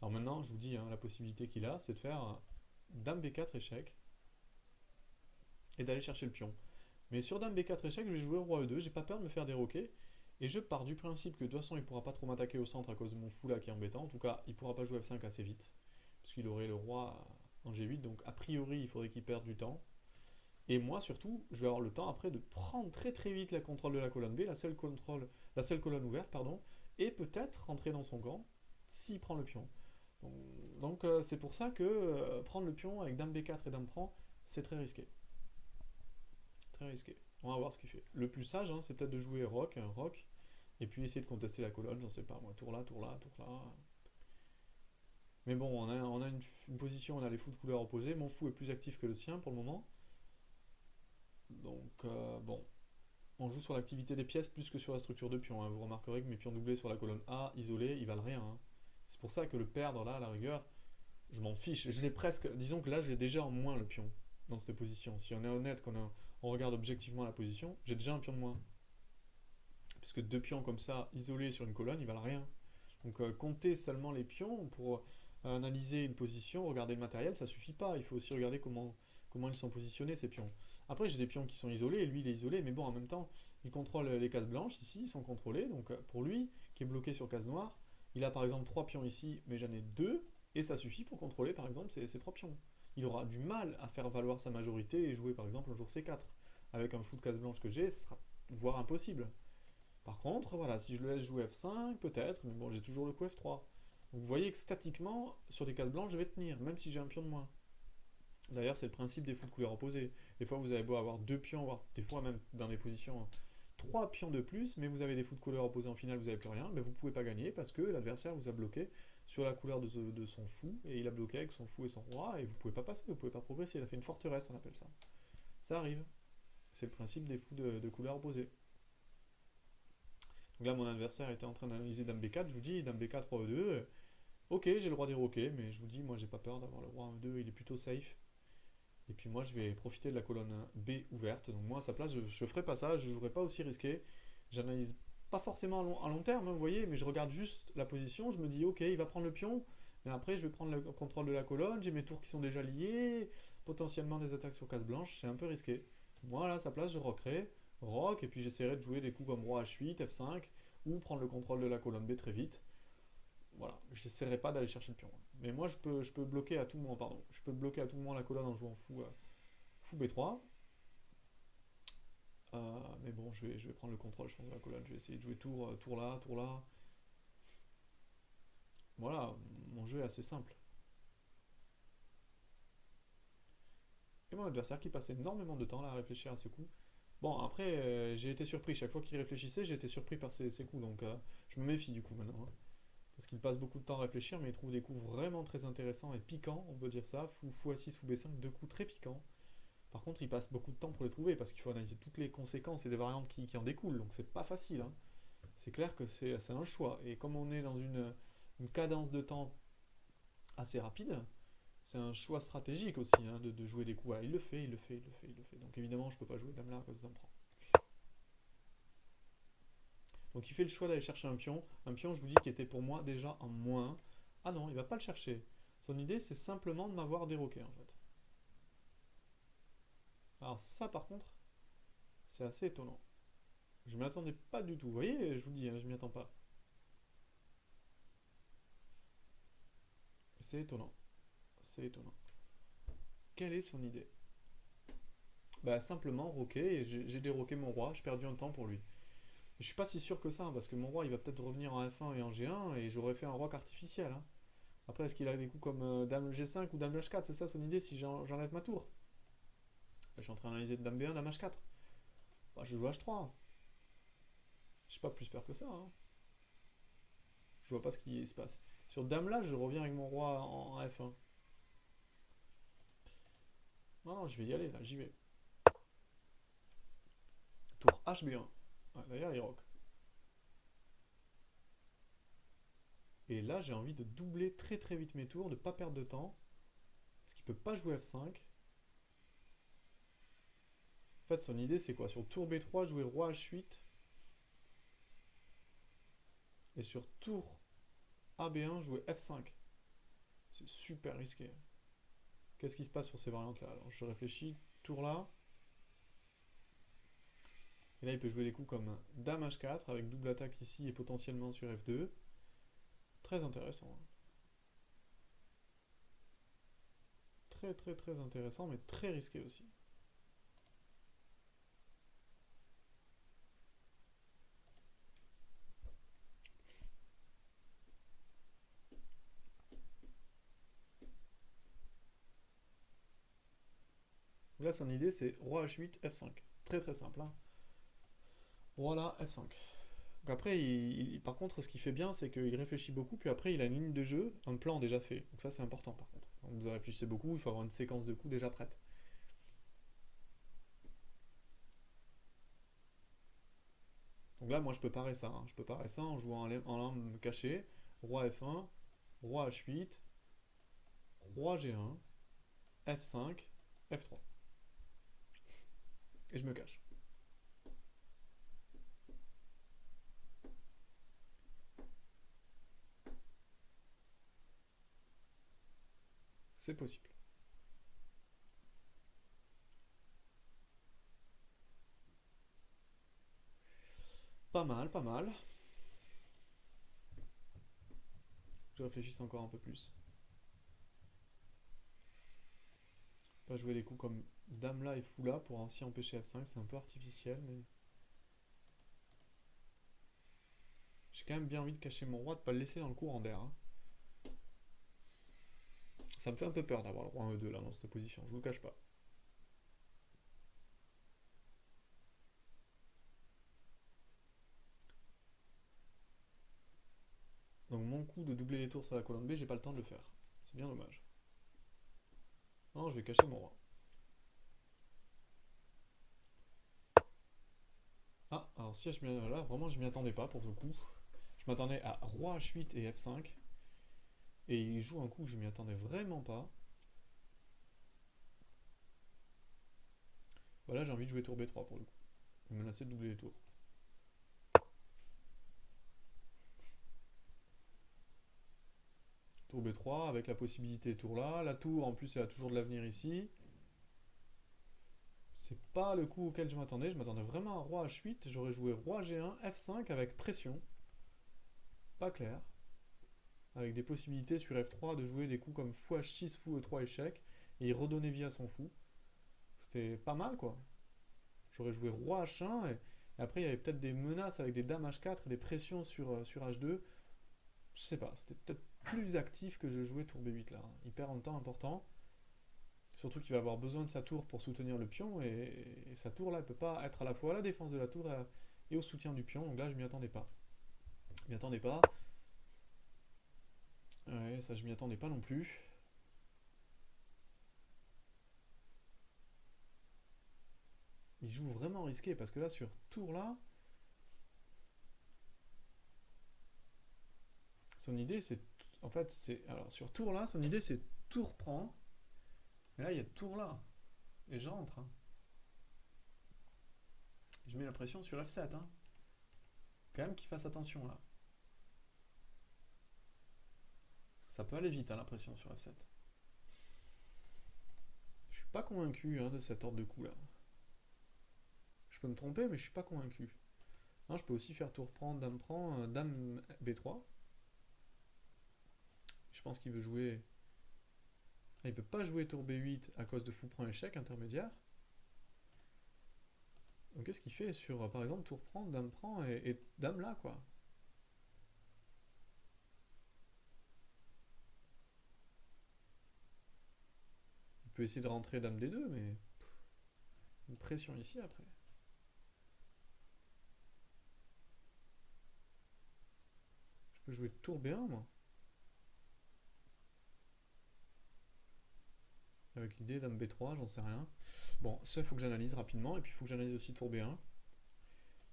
Alors maintenant, je vous dis, hein, la possibilité qu'il a, c'est de faire dame b4 échec. Et d'aller chercher le pion. Mais sur dame b4 échec, je vais jouer roi e2. J'ai pas peur de me faire déroquer. Et je pars du principe que de toute façon, il pourra pas trop m'attaquer au centre à cause de mon fou là qui est embêtant. En tout cas, il pourra pas jouer f5 assez vite. Parce qu'il aurait le roi en g8. Donc a priori, il faudrait qu'il perde du temps. Et moi surtout, je vais avoir le temps après de prendre très très vite la contrôle de la colonne B, la seule colonne ouverte, pardon, et peut-être rentrer dans son camp s'il prend le pion. Donc c'est pour ça que prendre le pion avec dame b4 et dame prend, c'est très risqué. Très risqué. On va voir ce qu'il fait. Le plus sage, hein, c'est peut-être de jouer un roc, et puis essayer de contester la colonne, j'en sais pas moi, tour là, tour là, tour là. Mais bon, on a une position, on a les fous de couleur opposée, mon fou est plus actif que le sien pour le moment. Donc bon, on joue sur l'activité des pièces plus que sur la structure de pion, hein. Vous remarquerez que mes pions doublés sur la colonne A, isolés, ils valent rien, hein. C'est pour ça que le perdre là, à la rigueur, je m'en fiche. Je l'ai presque. Disons que là, j'ai déjà en moins le pion dans cette position. Si on est honnête, on regarde objectivement la position, j'ai déjà un pion de moins. Puisque deux pions comme ça, isolés sur une colonne, ils valent rien. Donc compter seulement les pions pour analyser une position, regarder le matériel, ça suffit pas. Il faut aussi regarder comment ils sont positionnés ces pions. Après, j'ai des pions qui sont isolés, et lui il est isolé, mais bon, en même temps, il contrôle les cases blanches ici, ils sont contrôlés. Donc pour lui, qui est bloqué sur case noire, il a par exemple 3 pions ici, mais j'en ai 2, et ça suffit pour contrôler par exemple ces 3 pions. Il aura du mal à faire valoir sa majorité et jouer par exemple un jour C4. Avec un fou de case blanche que j'ai, ce sera voire impossible. Par contre, voilà, si je le laisse jouer F5, peut-être, mais bon, j'ai toujours le coup F3. Donc vous voyez que statiquement, sur des cases blanches, je vais tenir, même si j'ai un pion de moins. D'ailleurs, c'est le principe des fous de couleur opposée. Des fois, vous avez beau avoir deux pions, voire des fois même dans des positions, trois pions de plus, mais vous avez des fous de couleur opposés en finale, vous n'avez plus rien, mais vous ne pouvez pas gagner parce que l'adversaire vous a bloqué sur la couleur de son fou, et il a bloqué avec son fou et son roi, et vous ne pouvez pas passer, vous ne pouvez pas progresser. Il a fait une forteresse, on appelle ça. Ça arrive. C'est le principe des fous de couleur opposée. Donc là, mon adversaire était en train d'analyser Dame B4. Je vous dis, Dame B4, Roi E2. Ok, j'ai le droit d'éroquer, mais je vous dis, moi, j'ai pas peur d'avoir le Roi E2. Il est plutôt safe. Et puis moi, je vais profiter de la colonne B ouverte. Donc moi, à sa place, je ferai pas ça. Je jouerai pas aussi risqué. J'analyse pas forcément à long terme, hein, vous voyez, mais je regarde juste la position. Je me dis, ok, il va prendre le pion. Mais après, je vais prendre le contrôle de la colonne. J'ai mes tours qui sont déjà liés. Potentiellement des attaques sur case blanche. C'est un peu risqué. Moi, là, à sa place, je rockerai. Rock, et puis j'essaierai de jouer des coups comme Roi H8, F5, ou prendre le contrôle de la colonne B très vite. Voilà, j'essaierai pas d'aller chercher le pion. Mais moi, je peux bloquer à tout moment, pardon. Je peux bloquer à tout moment la colonne en jouant fou B3. Mais bon, je vais prendre le contrôle, je pense, de la colonne. Je vais essayer de jouer tour là, tour là. Voilà, mon jeu est assez simple. Et mon adversaire qui passe énormément de temps là à réfléchir à ce coup. Bon, après, j'ai été surpris. Chaque fois qu'il réfléchissait, j'ai été surpris par ses coups. Donc, je me méfie du coup maintenant, hein. Parce qu'il passe beaucoup de temps à réfléchir, mais il trouve des coups vraiment très intéressants et piquants, on peut dire ça. Fou A6, fou B5, deux coups très piquants. Par contre, il passe beaucoup de temps pour les trouver parce qu'il faut analyser toutes les conséquences et les variantes qui en découlent. Donc c'est pas facile, hein. C'est clair que c'est un choix. Et comme on est dans une cadence de temps assez rapide, c'est un choix stratégique aussi, hein, de jouer des coups. Ah, il le fait, il le fait, il le fait, il le fait. Donc évidemment, je peux pas jouer dame là à cause d'un prend. Donc il fait le choix d'aller chercher un pion. Un pion, je vous dis, qui était pour moi déjà en moins. Ah non, il va pas le chercher. Son idée, c'est simplement de m'avoir déroqué en fait. Alors ça, par contre, c'est assez étonnant. Je m'y attendais pas du tout. Vous voyez, je vous dis, hein, je m'y attends pas. C'est étonnant. C'est étonnant. Quelle est son idée? Bah simplement roquer, et j'ai déroqué mon roi, j'ai perdu un temps pour lui. Je suis pas si sûr que ça, hein, parce que mon roi il va peut-être revenir en F1 et en G1, et j'aurais fait un roi qu'artificiel, hein. Après, est-ce qu'il a des coups comme dame G5 ou dame H4? C'est ça son idée si j'enlève ma tour? Je suis en train d'analyser dame B1, dame H4. Bah, je joue H3. Je suis pas plus peur que ça, hein. Je vois pas ce qui se passe. Sur dame là, je reviens avec mon roi en F1. Non, non, je vais y aller là, j'y vais. Tour HB1. Ouais, d'ailleurs, il rock. Et là, j'ai envie de doubler très très vite mes tours, de ne pas perdre de temps. Parce qu'il peut pas jouer F5. En fait, son idée, c'est quoi? Sur tour B3, jouer roi H8. Et sur tour AB1, jouer F5. C'est super risqué. Qu'est-ce qui se passe sur ces variantes-là? Alors, je réfléchis. Tour là. Et là, il peut jouer des coups comme dame H4 avec double attaque ici et potentiellement sur F2. Très intéressant, hein. Très très très intéressant, mais très risqué aussi. Là, son idée, c'est roi H8, F5. Très très simple, hein. Roi là, F5. Donc après, par contre, ce qu'il fait bien, c'est qu'il réfléchit beaucoup, puis après, il a une ligne de jeu, un plan déjà fait. Donc ça, c'est important, par contre. Donc vous réfléchissez beaucoup, il faut avoir une séquence de coups déjà prête. Donc là, moi, je peux parer ça, hein. Je peux parer ça en jouant en lame cachée. Roi F1, roi H8, roi G1, F5, F3. Et je me cache. C'est possible. Pas mal, pas mal. Je réfléchisse encore un peu plus. Pas jouer des coups comme dame là et fou là pour ainsi empêcher F5, c'est un peu artificiel, mais j'ai quand même bien envie de cacher mon roi, de pas le laisser dans le courant d'air, hein. Ça me fait un peu peur d'avoir le roi 1 E2 là dans cette position, je vous le cache pas. Donc mon coup de doubler les tours sur la colonne B, j'ai pas le temps de le faire. C'est bien dommage. Non, je vais cacher mon roi. Ah, alors si là, vraiment je m'y attendais pas pour ce coup. Je m'attendais à roi H8 et F5. Et il joue un coup que je m'y attendais vraiment pas. Voilà, j'ai envie de jouer tour B3 pour le coup. Il menaçait de doubler les tours. Tour B3 avec la possibilité tour là. La tour en plus elle a toujours de l'avenir ici. C'est pas le coup auquel je m'attendais. Je m'attendais vraiment à roi H8. J'aurais joué roi G1, F5 avec pression. Pas clair. Avec des possibilités sur F3 de jouer des coups comme fou H6, fou E3 échec. Et il redonnait vie à son fou. C'était pas mal quoi. J'aurais joué roi H1 et après il y avait peut-être des menaces avec des dames H4 et des pressions sur H2. Je sais pas, c'était peut-être plus actif que je jouais tour B8 là. Il perd un temps important. Surtout qu'il va avoir besoin de sa tour pour soutenir le pion et sa tour là elle peut pas être à la fois à la défense de la tour et au soutien du pion. Donc là je m'y attendais pas. Je m'y attendais pas. Ouais, ça je m'y attendais pas non plus. Il joue vraiment risqué parce que là sur tour là, son idée c'est en fait c'est alors sur tour là, son idée c'est tour prend. Mais là il y a tour là et je rentre, hein. Je mets la pression sur F7, hein. Quand même qu'il fasse attention là. Ça peut aller vite, hein, la pression sur F7. Je suis pas convaincu, hein, de cet ordre de coup là. Je peux me tromper, mais je suis pas convaincu. Non, je peux aussi faire tour prend, dame B3. Je pense qu'il veut jouer. Ah, il peut pas jouer tour B8 à cause de fou prend échec intermédiaire. Donc qu'est-ce qu'il fait sur, par exemple, tour prend et dame là, quoi. Il peut essayer de rentrer dame D2, mais une pression ici après. Je peux jouer tour B1, moi. Avec l'idée dame B3, j'en sais rien. Bon, ça, il faut que j'analyse rapidement, et puis il faut que j'analyse aussi tour B1.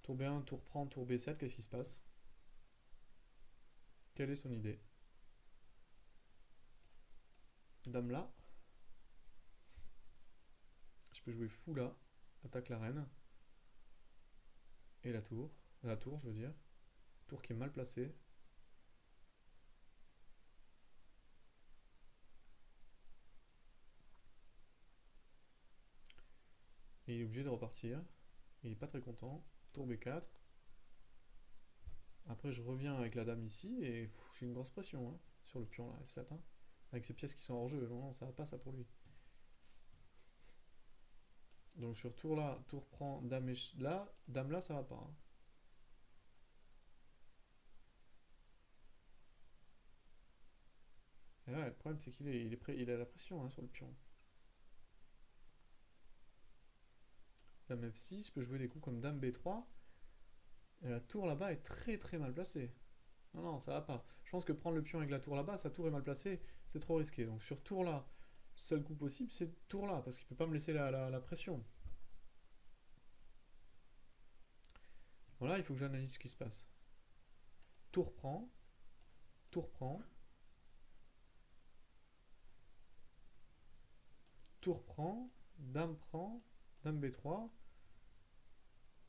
Tour B1, tour prend, tour B7, qu'est-ce qui se passe? Quelle est son idée? Dame là. Je peux jouer fou là, attaque la reine. Et la tour. La tour, je veux dire. Tour qui est mal placée. Et il est obligé de repartir. Il est pas très content. Tour B4. Après, je reviens avec la dame ici et j'ai une grosse pression, hein, sur le pion là, F7, hein. Avec ces pièces qui sont hors jeu. Non, non, ça va pas ça pour lui. Donc sur tour là, tour prend, là, dame là, ça va pas, hein. Et ouais, le problème c'est qu'il a la pression, hein, sur le pion. Dame F6, je peux jouer des coups comme dame B3. Et la tour là-bas est très très mal placée. Non, non, ça va pas. Je pense que prendre le pion avec la tour là-bas, sa tour est mal placée, c'est trop risqué. Donc sur tour là, seul coup possible, c'est tour là, parce qu'il peut pas me laisser la pression. Voilà, il faut que j'analyse ce qui se passe. Tour prend, tour prend, tour prend, dame B3.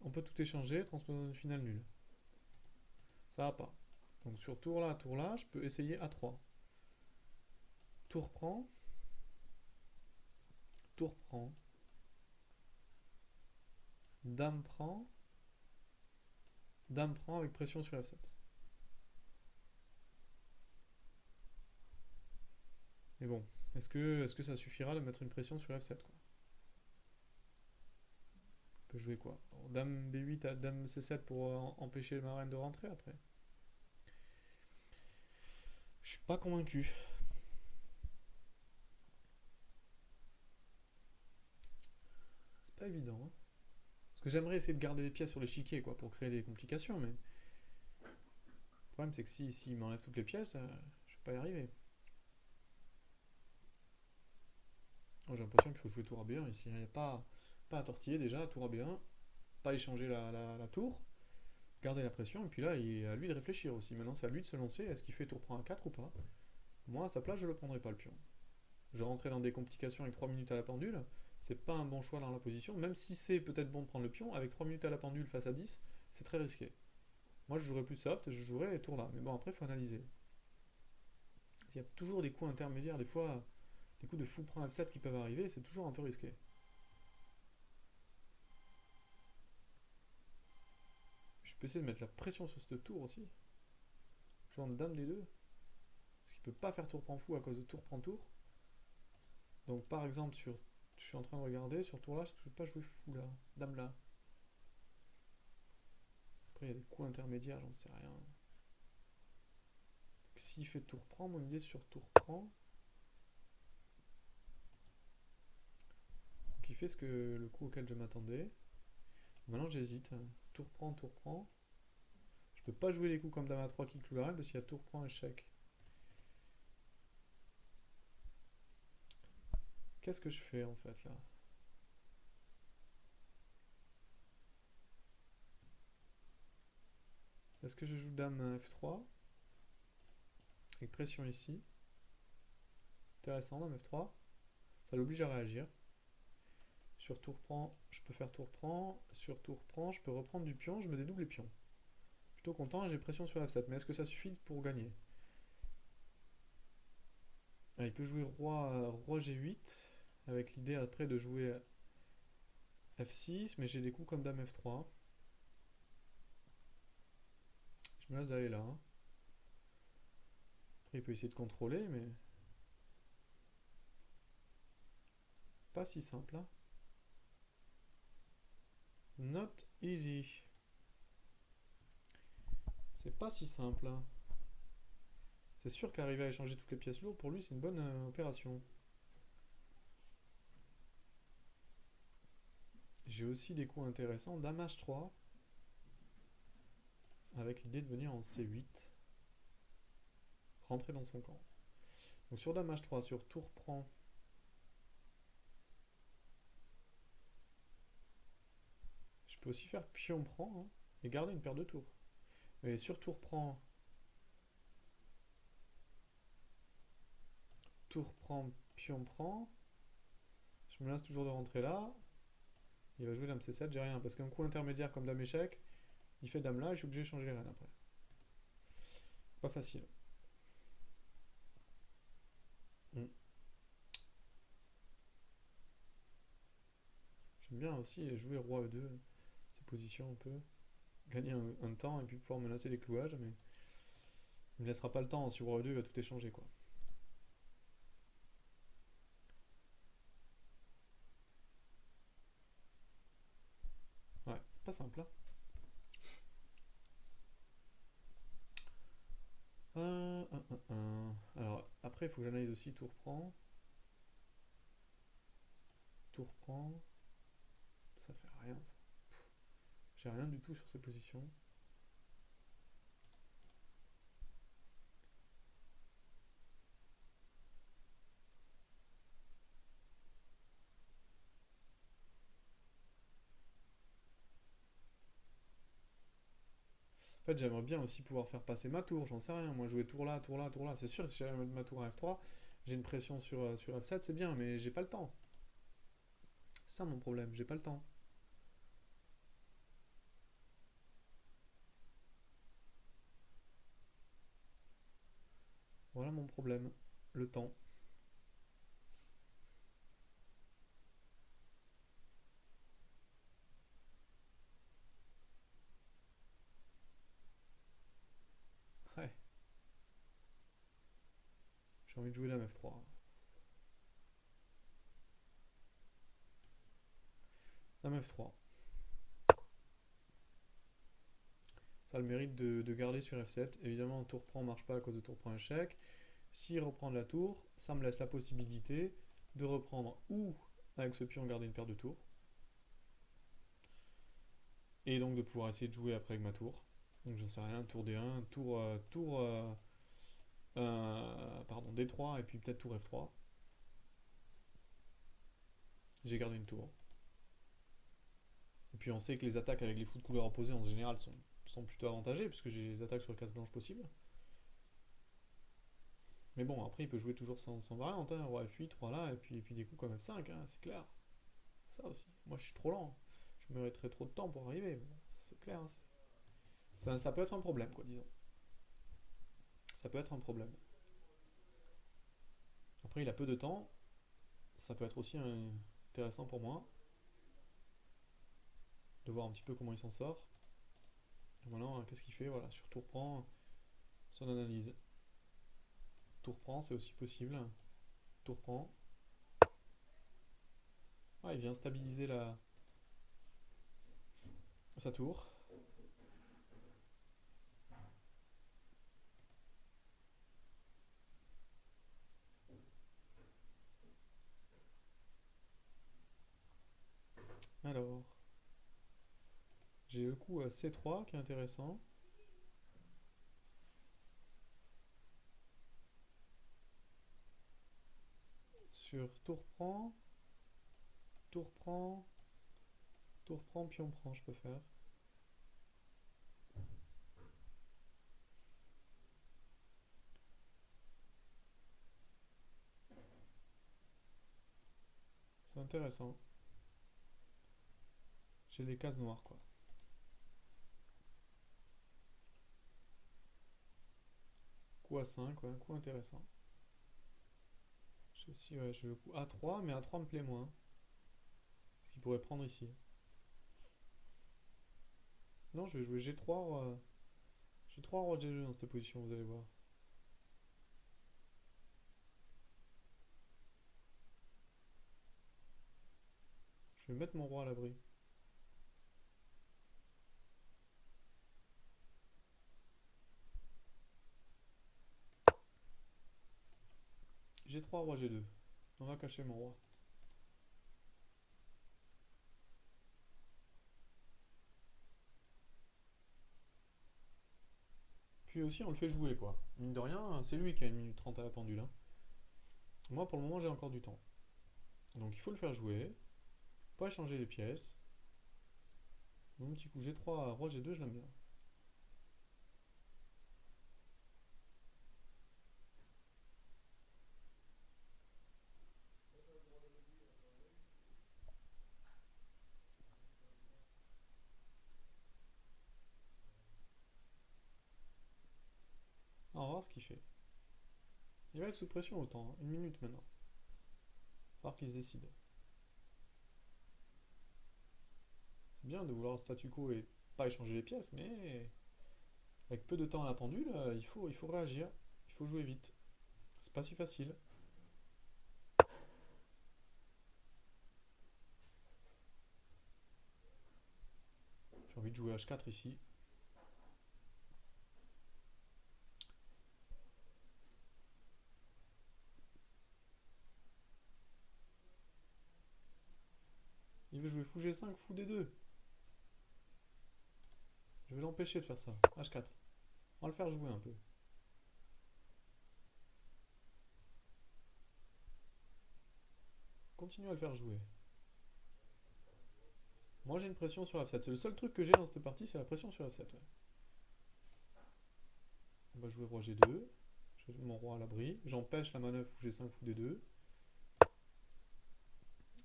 On peut tout échanger, transposer dans une finale nulle. Ça va pas. Donc sur tour là, je peux essayer A3. Tour prend, tour prend, dame prend, dame prend avec pression sur F7. Mais bon, est-ce que ça suffira de mettre une pression sur F7, quoi? On peut jouer quoi? Alors, dame B8 à dame C7 pour empêcher ma reine de rentrer après. Je suis pas convaincu. C'est pas évident, hein. Parce que j'aimerais essayer de garder les pièces sur l'échiquier, quoi, pour créer des complications, mais le problème c'est que si il m'enlève toutes les pièces, je vais pas y arriver. Oh, j'ai l'impression qu'il faut jouer tour à B1 ici. Il n'y a pas à tortiller déjà, tour à B1, pas échanger la tour, garder la pression, et puis là, il est à lui de réfléchir aussi. Maintenant, c'est à lui de se lancer. Est-ce qu'il fait tour prend A4 ou pas? Moi, à sa place, je ne le prendrais pas le pion. Je rentrais dans des complications avec 3 minutes à la pendule. C'est pas un bon choix dans la position, même si c'est peut-être bon de prendre le pion. Avec 3 minutes à la pendule face à 10, c'est très risqué. Moi, je jouerais plus soft, je jouerais les tours là. Mais bon, après, il faut analyser. Il y a toujours des coups intermédiaires, des fois, des coups de fou prend F7 qui peuvent arriver, c'est toujours un peu risqué. Je peux essayer de mettre la pression sur ce tour aussi. Jouant dame des deux. Parce qu'il peut pas faire tour prend fou à cause de tour prend tour. Donc par exemple, je suis en train de regarder, sur tour là, je peux pas jouer fou là. Dame là. Après il y a des coups intermédiaires, j'en sais rien. S'il fait tour prend, mon idée sur tour prend. Donc il fait le coup auquel je m'attendais. Maintenant j'hésite. Tour prend, tour prend. Je peux pas jouer les coups comme dame à 3 qui cloue la reine parce qu'il y a tour prend échec. qu'est-ce que je fais en fait là? Est-ce que je joue dame F3 avec pression ici? Intéressant, dame F3. Ça l'oblige à réagir. Sur tour prend, je peux faire tour prend. Sur tour prend, je peux reprendre du pion, je me dédouble les pions. Plutôt content et j'ai pression sur F7. Mais est-ce que ça suffit pour gagner? Ah, il peut jouer roi G8 avec l'idée après de jouer F6, mais j'ai des coups comme dame F3. Je me laisse d'aller là. Après, il peut essayer de contrôler, mais pas si simple. Hein. Not easy. C'est pas si simple. Hein. C'est sûr qu'arriver à échanger toutes les pièces lourdes, pour lui, c'est une bonne opération. J'ai aussi des coups intéressants. Dame H3. Avec l'idée de venir en C8. Rentrer dans son camp. Donc sur dame H3, sur tour prend. Je peux aussi faire pion prend hein, et garder une paire de tours. Mais sur tour prend, pion prend. Je me laisse toujours de rentrer là. Il va jouer dame C7, j'ai rien. Parce qu'un coup intermédiaire comme dame échec, il fait dame là et je suis obligé de changer les reines après. Pas facile. J'aime bien aussi jouer roi E2, ces positions un peu. Gagner un temps et puis pouvoir menacer les clouages, mais il me laissera pas le temps. Sur roi E2, il va tout échanger quoi. Ouais, c'est pas simple. Hein. Alors, après, il faut que j'analyse aussi tour prend. Tour prend. Ça fait rien, ça. J'ai rien du tout sur ces positions. En fait, j'aimerais bien aussi pouvoir faire passer ma tour, j'en sais rien. Moi, jouer tour là, tour là, tour là. C'est sûr que si j'avais mettre ma tour à F3, j'ai une pression sur F7, c'est bien, mais j'ai pas le temps. C'est ça mon problème, j'ai pas le temps. Voilà mon problème, le temps. Ouais, j'ai envie de jouer dame F3. Dame F3. Ça a le mérite de garder sur F7. Évidemment, tour prend marche pas à cause de tour prend échec. S'il reprend la tour, ça me laisse la possibilité de reprendre ou avec ce pion garder une paire de tours. Et donc de pouvoir essayer de jouer après avec ma tour. Donc j'en sais rien, tour D1, pardon, D3 et puis peut-être tour F3. J'ai gardé une tour. Et puis on sait que les attaques avec les fous de couleur opposées en général sont plutôt avantagées puisque j'ai les attaques sur les cases blanches possibles. Mais bon, après il peut jouer toujours sans variante, hein, roi F8, roi là, et puis des coups comme F5, hein, c'est clair. Ça aussi. Moi je suis trop lent. Je mériterais trop de temps pour arriver. Bon, c'est clair. Hein, ça peut être un problème, quoi, disons. Ça peut être un problème. Après, il a peu de temps. Ça peut être aussi intéressant pour moi de voir un petit peu comment il s'en sort. Et voilà, qu'est-ce qu'il fait? Voilà, sur tour prend, son analyse. Tour prend, c'est aussi possible. Tour prend. Ah, il vient stabiliser sa tour. Alors, j'ai le coup à C3 qui est intéressant. sur tour prend, tour prend, tour prend, pion prend, je peux faire. C'est intéressant. J'ai des cases noires, quoi. Coup A5, ouais, un coup intéressant. J'ai aussi, ouais, je veux le coup A3, mais A3 me plaît moins. Parce qu'il pourrait prendre ici. Non, je vais jouer G3, roi. G3, roi G2 dans cette position, vous allez voir. Je vais mettre mon roi à l'abri. G3, roi G2. On va cacher mon roi. Puis aussi, on le fait jouer, quoi. Mine de rien, c'est lui qui a 1 minute 30 à la pendule, hein. Moi, pour le moment, j'ai encore du temps. Donc, il faut le faire jouer. Pas échanger les pièces. Mon petit coup G3, roi G2, je l'aime bien. On va voir ce qu'il fait. Il va être sous pression autant, hein. 1 minute maintenant. Il va falloir qu'il se décide. C'est bien de vouloir le statu quo et pas échanger les pièces, mais avec peu de temps à la pendule, il faut réagir. Il faut jouer vite. C'est pas si facile. J'ai envie de jouer H4 ici. Il veut jouer fou G5, fou D2. Je vais l'empêcher de faire ça. H4. On va le faire jouer un peu. Continue à le faire jouer. Moi j'ai une pression sur F7. C'est le seul truc que j'ai dans cette partie, c'est la pression sur F7. Ouais. On va jouer roi G2. Je mets mon roi à l'abri. J'empêche la manœuvre fou G5, fou D2.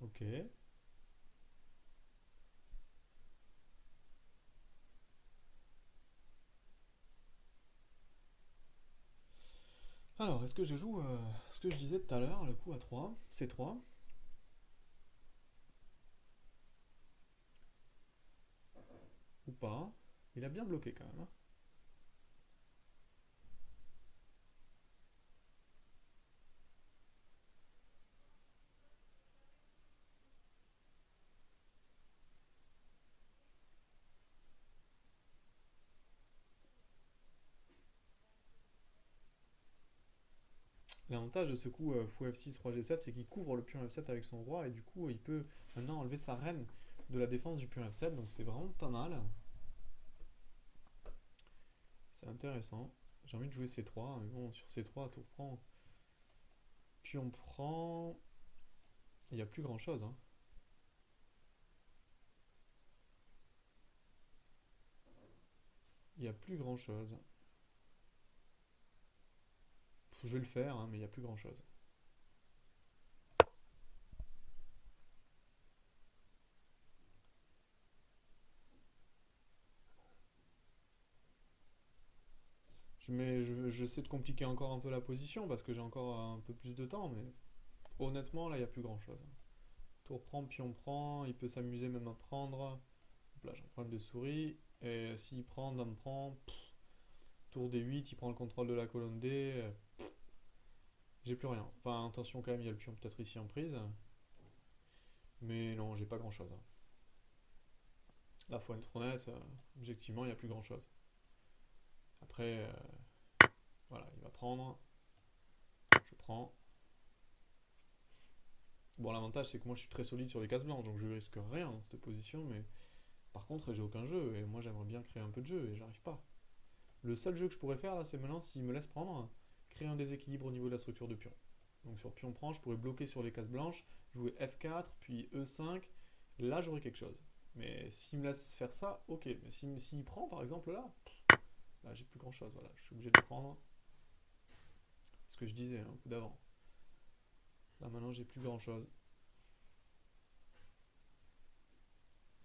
Ok. Alors, est-ce que je joue ce que je disais tout à l'heure, le coup à 3, C3. Ou pas. Il a bien bloqué quand même, hein. L'avantage de ce coup fou F6, roi G7, c'est qu'il couvre le pion F7 avec son roi et du coup il peut maintenant enlever sa reine de la défense du pion F7, donc c'est vraiment pas mal. C'est intéressant. J'ai envie de jouer C3, mais bon, sur C3, tour prend, pion prend, il n'y a plus grand chose, hein. Il n'y a plus grand chose. Je vais le faire, hein, mais il n'y a plus grand chose. J'essaie de compliquer encore un peu la position parce que j'ai encore un peu plus de temps, mais honnêtement, là, il n'y a plus grand chose. Tour prend, pion prend, il peut s'amuser même à prendre. Là, j'ai un problème de souris. Et s'il prend, dame prend, tour D8, il prend le contrôle de la colonne D. J'ai plus rien. Enfin, attention quand même, il y a le pion peut-être ici en prise. Mais non, j'ai pas grand chose. Là, faut être honnête, objectivement, il n'y a plus grand chose. Après, voilà, il va prendre. Je prends. Bon, l'avantage, c'est que moi, je suis très solide sur les cases blanches, donc je risque rien dans cette position, mais par contre, j'ai aucun jeu, et moi, j'aimerais bien créer un peu de jeu, et j'arrive pas. Le seul jeu que je pourrais faire, là, c'est maintenant, s'il me laisse prendre, créer un déséquilibre au niveau de la structure de pion. Donc sur pion prend, je pourrais bloquer sur les cases blanches, jouer F4, puis E5. Là, j'aurais quelque chose. Mais s'il me laisse faire ça, ok. Mais s'il prend, par exemple, là, j'ai plus grand-chose. Voilà, je suis obligé de prendre ce que je disais un coup d'avant. Là, maintenant, j'ai plus grand-chose.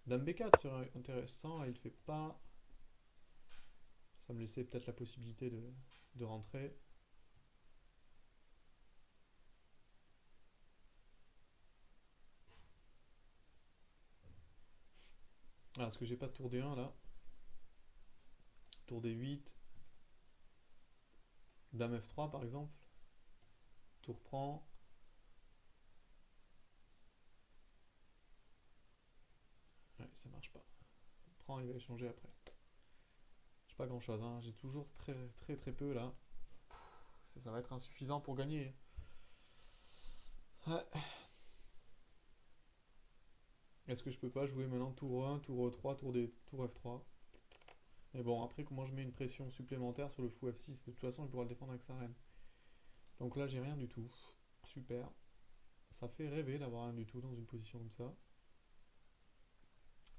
Dame B4 serait intéressant. Là, il fait pas. Ça me laissait peut-être la possibilité de rentrer. Ah, est-ce que j'ai pas tour D1 là? Tour D8. Dame F3 par exemple. Tour prend. Ouais, ça marche pas. Prend, il va échanger après. J'ai pas grand chose, hein. J'ai toujours très très très peu là. Ça va être insuffisant pour gagner. Ouais. Est-ce que je peux pas jouer maintenant tour 1, tour E3, tour F3? Mais bon, après, comment je mets une pression supplémentaire sur le fou F6? De toute façon, il pourra le défendre avec sa reine. Donc là, j'ai rien du tout. Super. Ça fait rêver d'avoir rien du tout dans une position comme ça.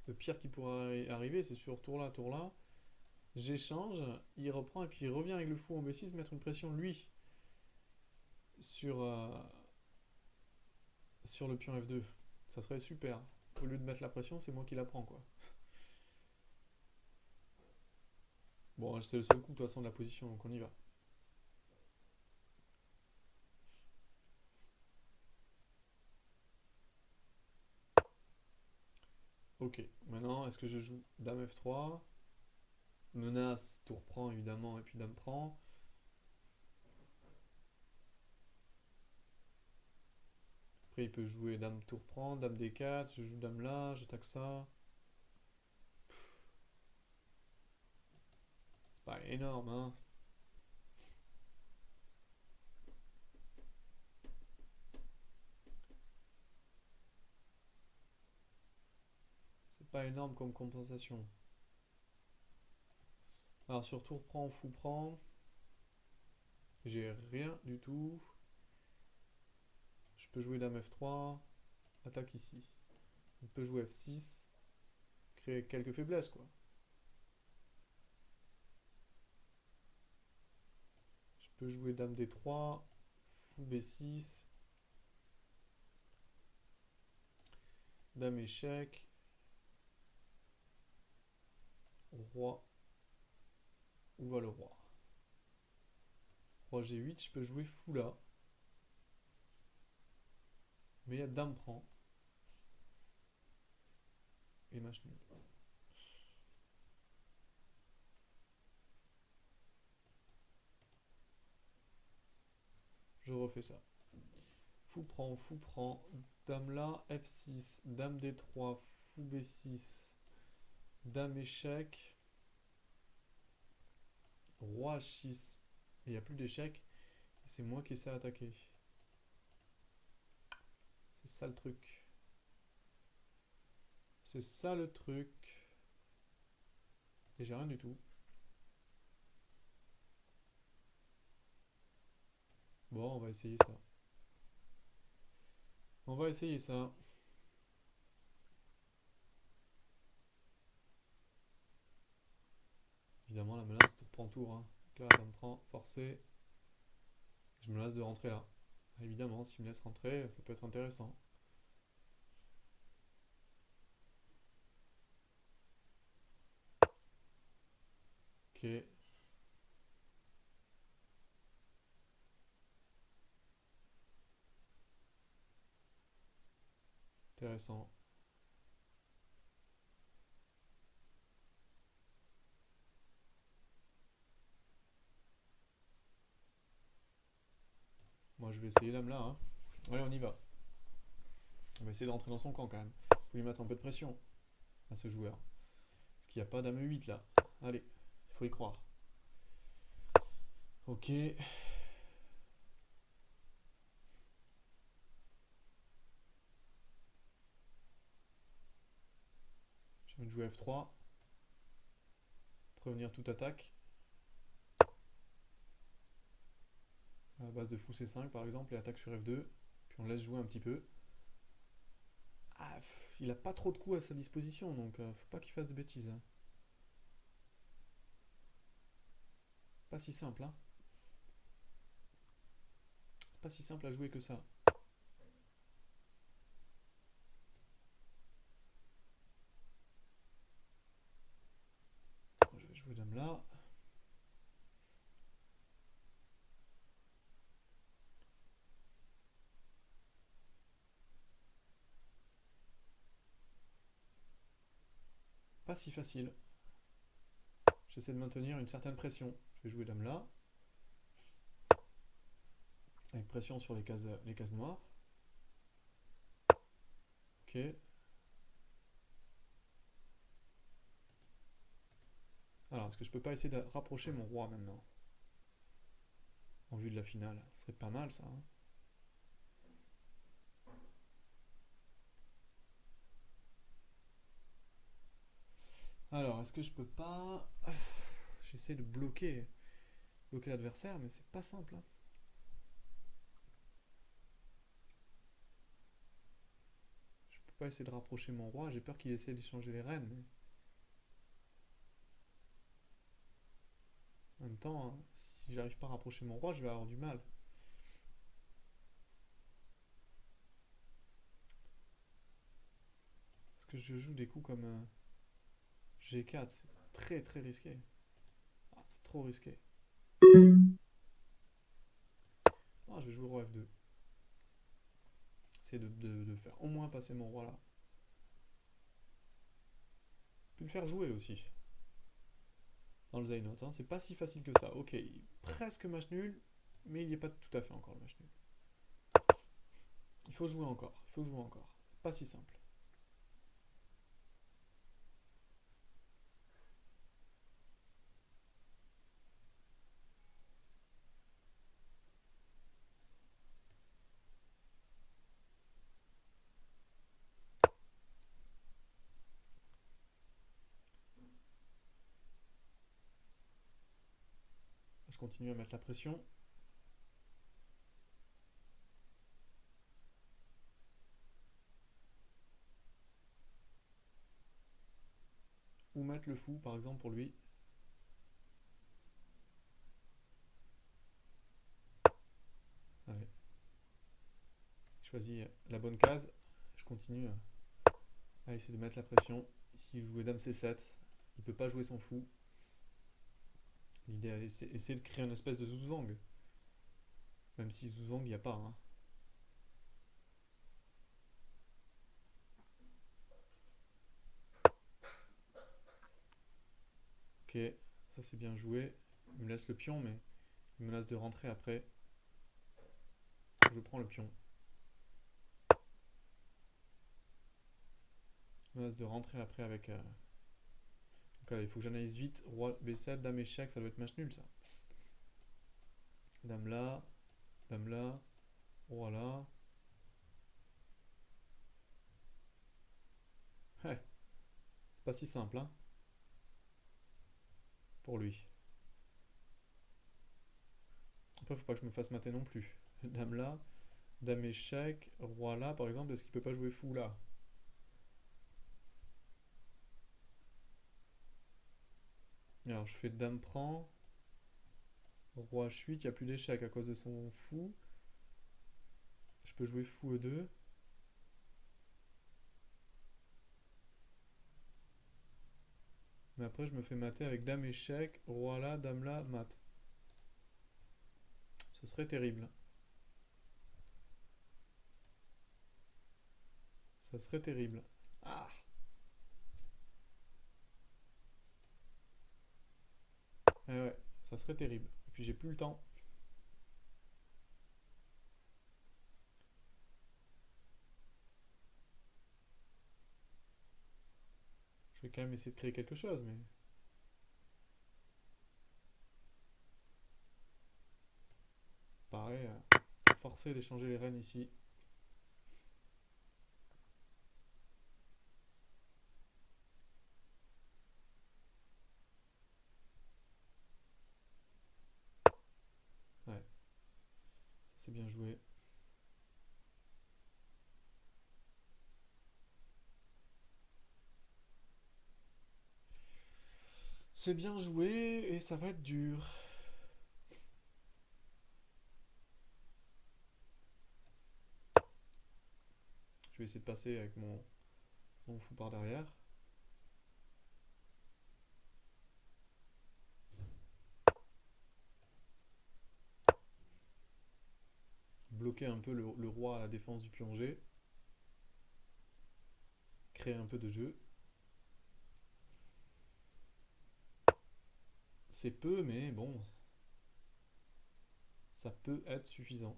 Le pire qui pourrait arriver, c'est sur tour là. J'échange, il reprend et puis il revient avec le fou en B6 mettre une pression lui sur, sur le pion F2. Ça serait super. Au lieu de mettre la pression, c'est moi qui la prends quoi. Bon, c'est le seul coup de toute façon de la position, donc on y va. Ok, maintenant est-ce que je joue Dame F3? Menace, tour prend évidemment, et puis Dame prend. Après il peut jouer Dame tour prend, Dame D4, je joue Dame là, j'attaque ça. C'est pas énorme hein. C'est pas énorme comme compensation. Alors sur tour prend, fou prend, j'ai rien du tout. Je peux jouer Dame F3, attaque ici. On peut jouer F6, créer quelques faiblesses quoi. Je peux jouer Dame D3, fou B6, Dame échec, Roi, où va le roi? Roi G8, je peux jouer fou là. Mais il y a Dame prend. Et match nul. Je refais ça. Fou prend. Dame là, F6, Dame D3, fou B6, Dame échec, Roi H6. Et il n'y a plus d'échec. C'est moi qui essaie d'attaquer. C'est ça le truc. C'est ça le truc. Et j'ai rien du tout. Bon, on va essayer ça. On va essayer ça. Évidemment, la menace tour prend tour. Hein. Donc là, Dame prend, forcé. Je me lasse de rentrer là. Évidemment, s'il me laisse rentrer, ça peut être intéressant. Ok. Intéressant. Moi, je vais essayer Dame là. Hein. Allez, on y va. On va essayer de rentrer dans son camp quand même. Faut lui mettre un peu de pression à ce joueur. Parce qu'il n'y a pas Dame 8 là. Allez, il faut y croire. Ok. Je vais jouer F3. Prévenir toute attaque. à la base de fou C5 par exemple, et attaque sur F2, puis on laisse jouer un petit peu. Ah, il a pas trop de coups à sa disposition, donc faut pas qu'il fasse de bêtises, hein. Pas si simple, hein. C'est pas si simple à jouer que ça. Je vais jouer dame là. Pas si facile. J'essaie de maintenir une certaine pression. Je vais jouer dame là. Avec pression sur les cases noires. Ok. Alors, est-ce que je peux pas essayer de rapprocher mon roi maintenant? En vue de la finale. Ce serait pas mal ça, hein. Alors, est-ce que je peux pas... J'essaie de bloquer l'adversaire, mais c'est pas simple, hein. Je peux pas essayer de rapprocher mon roi. J'ai peur qu'il essaie d'échanger les reines, mais... En même temps, hein, si j'arrive pas à rapprocher mon roi, je vais avoir du mal. Parce que je joue des coups comme G4, c'est très très risqué. Ah, c'est trop risqué. Ah, je vais jouer roi F2. Essayer de faire au moins passer mon roi là. Puis le faire jouer aussi. Dans le Zainot, hein. C'est pas si facile que ça. Ok, presque match nul, mais il n'y est pas tout à fait encore le match nul. Il faut jouer encore, il faut jouer encore. C'est pas si simple. Je continue à mettre la pression. Ou mettre le fou, par exemple, pour lui. Allez. Je choisis la bonne case. Je continue à essayer de mettre la pression. Ici, il jouait dame C7. Il peut pas jouer son fou. L'idée, c'est essayer de créer une espèce de Zuzwang. Même si Zuzwang, il n'y a pas, hein. Ok, ça c'est bien joué. Il me laisse le pion, mais il menace de rentrer après. Je prends le pion. Il menace de rentrer après avec... Donc allez, il faut que j'analyse vite. Roi B7, dame échec, ça doit être match nul ça. Dame là, roi là. Ouais, c'est pas si simple, hein, pour lui. Après, faut pas que je me fasse mater non plus. Dame là, dame échec, roi là, par exemple, est-ce qu'il peut pas jouer fou là? Alors, je fais dame prend, roi h8, il n'y a plus d'échec à cause de son fou. Je peux jouer fou E2. Mais après, je me fais mater avec dame échec, roi là, dame là, mat. Ce serait terrible. Ça serait terrible. Ah! Eh ouais, ça serait terrible. Et puis j'ai plus le temps. Je vais quand même essayer de créer quelque chose, mais... Pareil, forcer d'échanger les reines ici. Ouais. bien joué. C'est bien joué et ça va être dur. Je vais essayer de passer avec mon fou par derrière. Bloquer un peu le roi à la défense du pion G. Créer un peu de jeu. C'est peu, mais bon, ça peut être suffisant.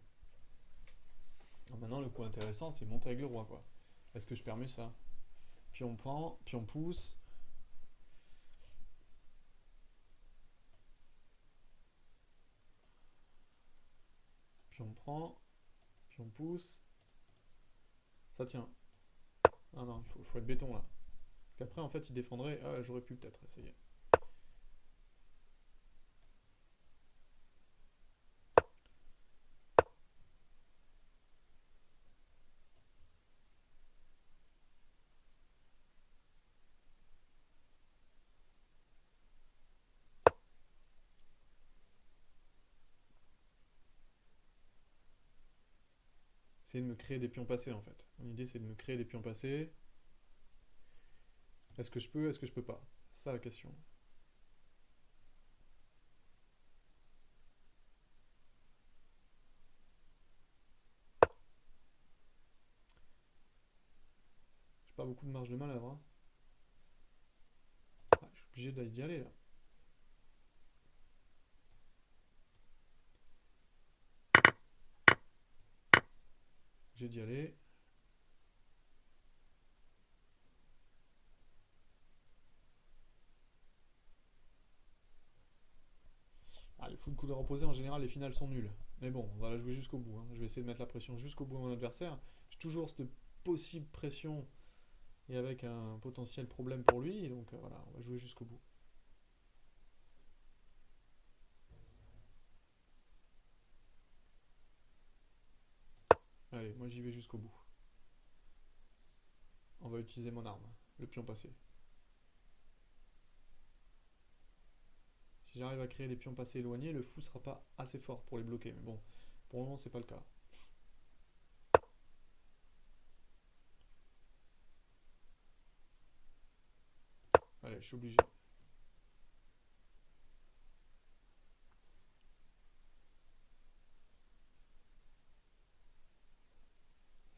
Alors maintenant, le coup intéressant, c'est monter avec le roi, quoi. Est-ce que je permets ça? Puis on prend, puis on pousse. Puis on prend, puis on pousse. Ça tient. Ah non, il faut être béton là. Parce qu'après, en fait, il défendrait. Ah, j'aurais pu peut-être essayer. C'est de me créer des pions passés en fait. Mon idée, c'est de me créer des pions passés. Est-ce que je peux? Est-ce que je peux pas? C'est ça la question. J'ai pas beaucoup de marge de manœuvre, hein. Ah, je suis obligé d'y aller là. J'ai d'y aller. Ah, les full couleurs opposées, en général, les finales sont nulles. Mais bon, on va la jouer jusqu'au bout, hein. Je vais essayer de mettre la pression jusqu'au bout à mon adversaire. J'ai toujours cette possible pression et avec un potentiel problème pour lui. Donc voilà, on va jouer jusqu'au bout. Allez, moi j'y vais jusqu'au bout. On va utiliser mon arme, le pion passé. Si j'arrive à créer des pions passés éloignés, le fou sera pas assez fort pour les bloquer. Mais bon, pour le moment, c'est pas le cas. Allez, je suis obligé.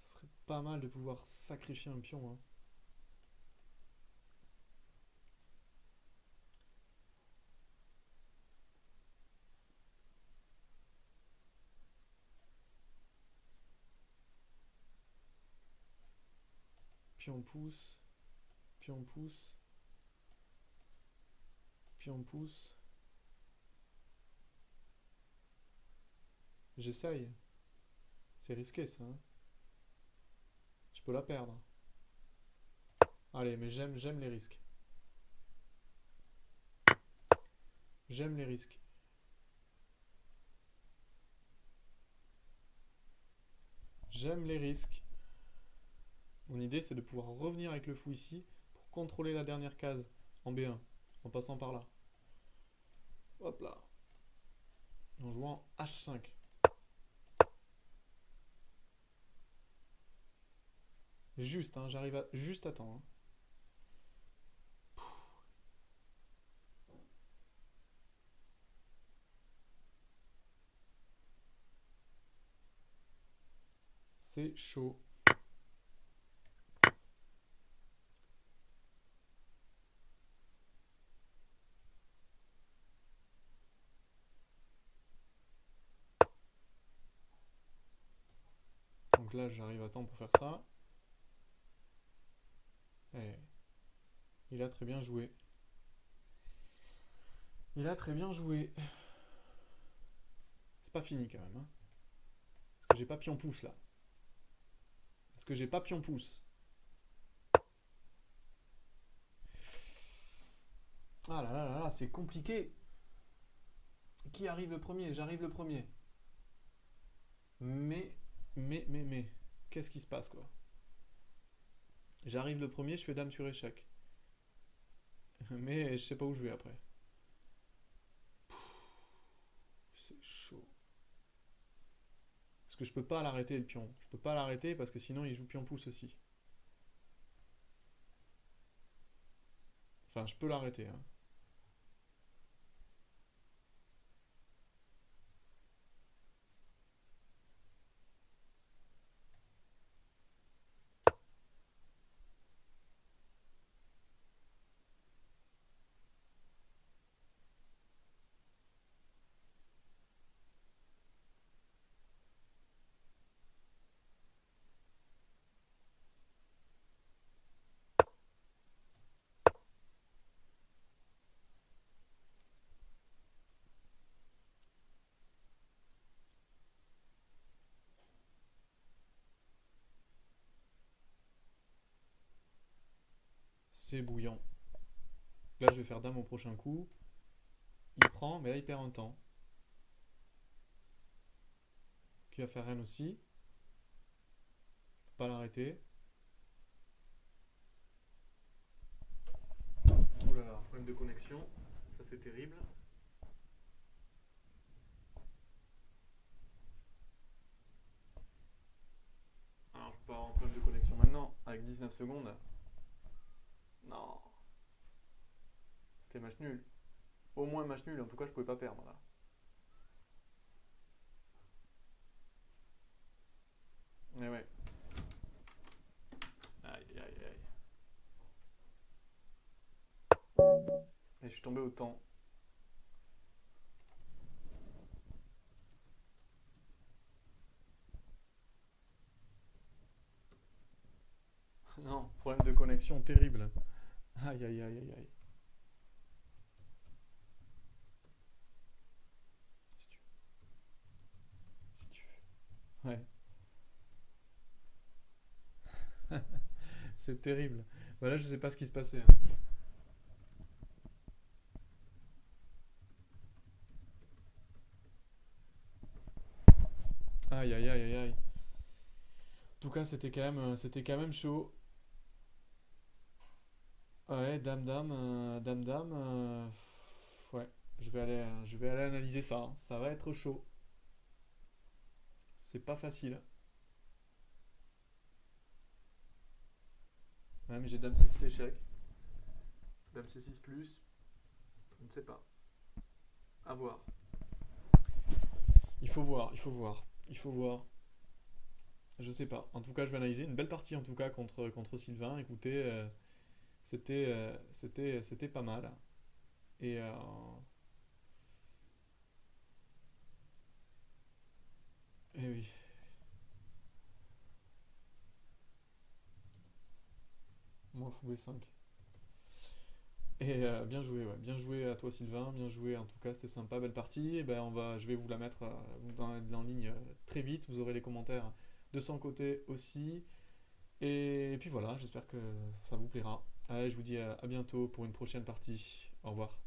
Ça serait pas mal de pouvoir sacrifier un pion, hein. Pion pousse, pion pousse, pion pousse. J'essaye. C'est risqué ça, hein. Je peux la perdre. Allez, mais j'aime les risques. J'aime les risques. J'aime les risques. Mon idée, c'est de pouvoir revenir avec le fou ici pour contrôler la dernière case en B1, en passant par là. Hop là. En jouant H5. Juste, hein, j'arrive à juste à temps, hein. C'est chaud. Donc là, j'arrive à temps pour faire ça. Et il a très bien joué. Il a très bien joué. C'est pas fini quand même, hein. Parce que j'ai pas pion pouce là. Parce que j'ai pas pion pouce. Ah là là là là, c'est compliqué. Qui arrive le premier? J'arrive le premier. Mais, mais, qu'est-ce qui se passe quoi? J'arrive le premier, je fais dame sur échec. Mais je sais pas où je vais après. C'est chaud. Parce que je peux pas l'arrêter le pion. Je peux pas l'arrêter parce que sinon il joue pion pouce aussi. Enfin, je peux l'arrêter, hein. C'est bouillant. Là, je vais faire dame au prochain coup. Il prend, mais là, il perd un temps. Qui va faire reine aussi. Pas l'arrêter. Oh là là, problème de connexion. Ça, c'est terrible. Alors, je peux pas avoir un problème de connexion maintenant, avec 19 secondes. Non, c'était match nul. Au moins match nul, en tout cas, je pouvais pas perdre là. Mais ouais. Aïe, aïe, aïe. Et je suis tombé au temps. Non, problème de connexion terrible. Aïe, aïe, aïe, aïe, aïe. Si tu, si tu veux. Ouais, c'est terrible. Voilà, je sais pas ce qui se passait, hein. Aïe, aïe, aïe, aïe, aïe. En tout cas, c'était quand même chaud. Ouais, dame, dame, dame, dame. Ouais, je vais aller analyser ça, hein. Ça va être chaud. C'est pas facile. Ouais, mais j'ai dame C6 échec. Dame C6 plus. Je ne sais pas. À voir. Il faut voir, il faut voir. Il faut voir. Je sais pas. En tout cas, je vais analyser. Une belle partie en tout cas contre Sylvain. Écoutez, c'était pas mal. Et et oui. Moi, fou B5. Et bien joué, ouais. Bien joué à toi Sylvain, bien joué en tout cas, c'était sympa, belle partie. Et ben je vais vous la mettre en ligne très vite. Vous aurez les commentaires de son côté aussi. Et puis voilà, j'espère que ça vous plaira. Allez, je vous dis à bientôt pour une prochaine partie. Au revoir.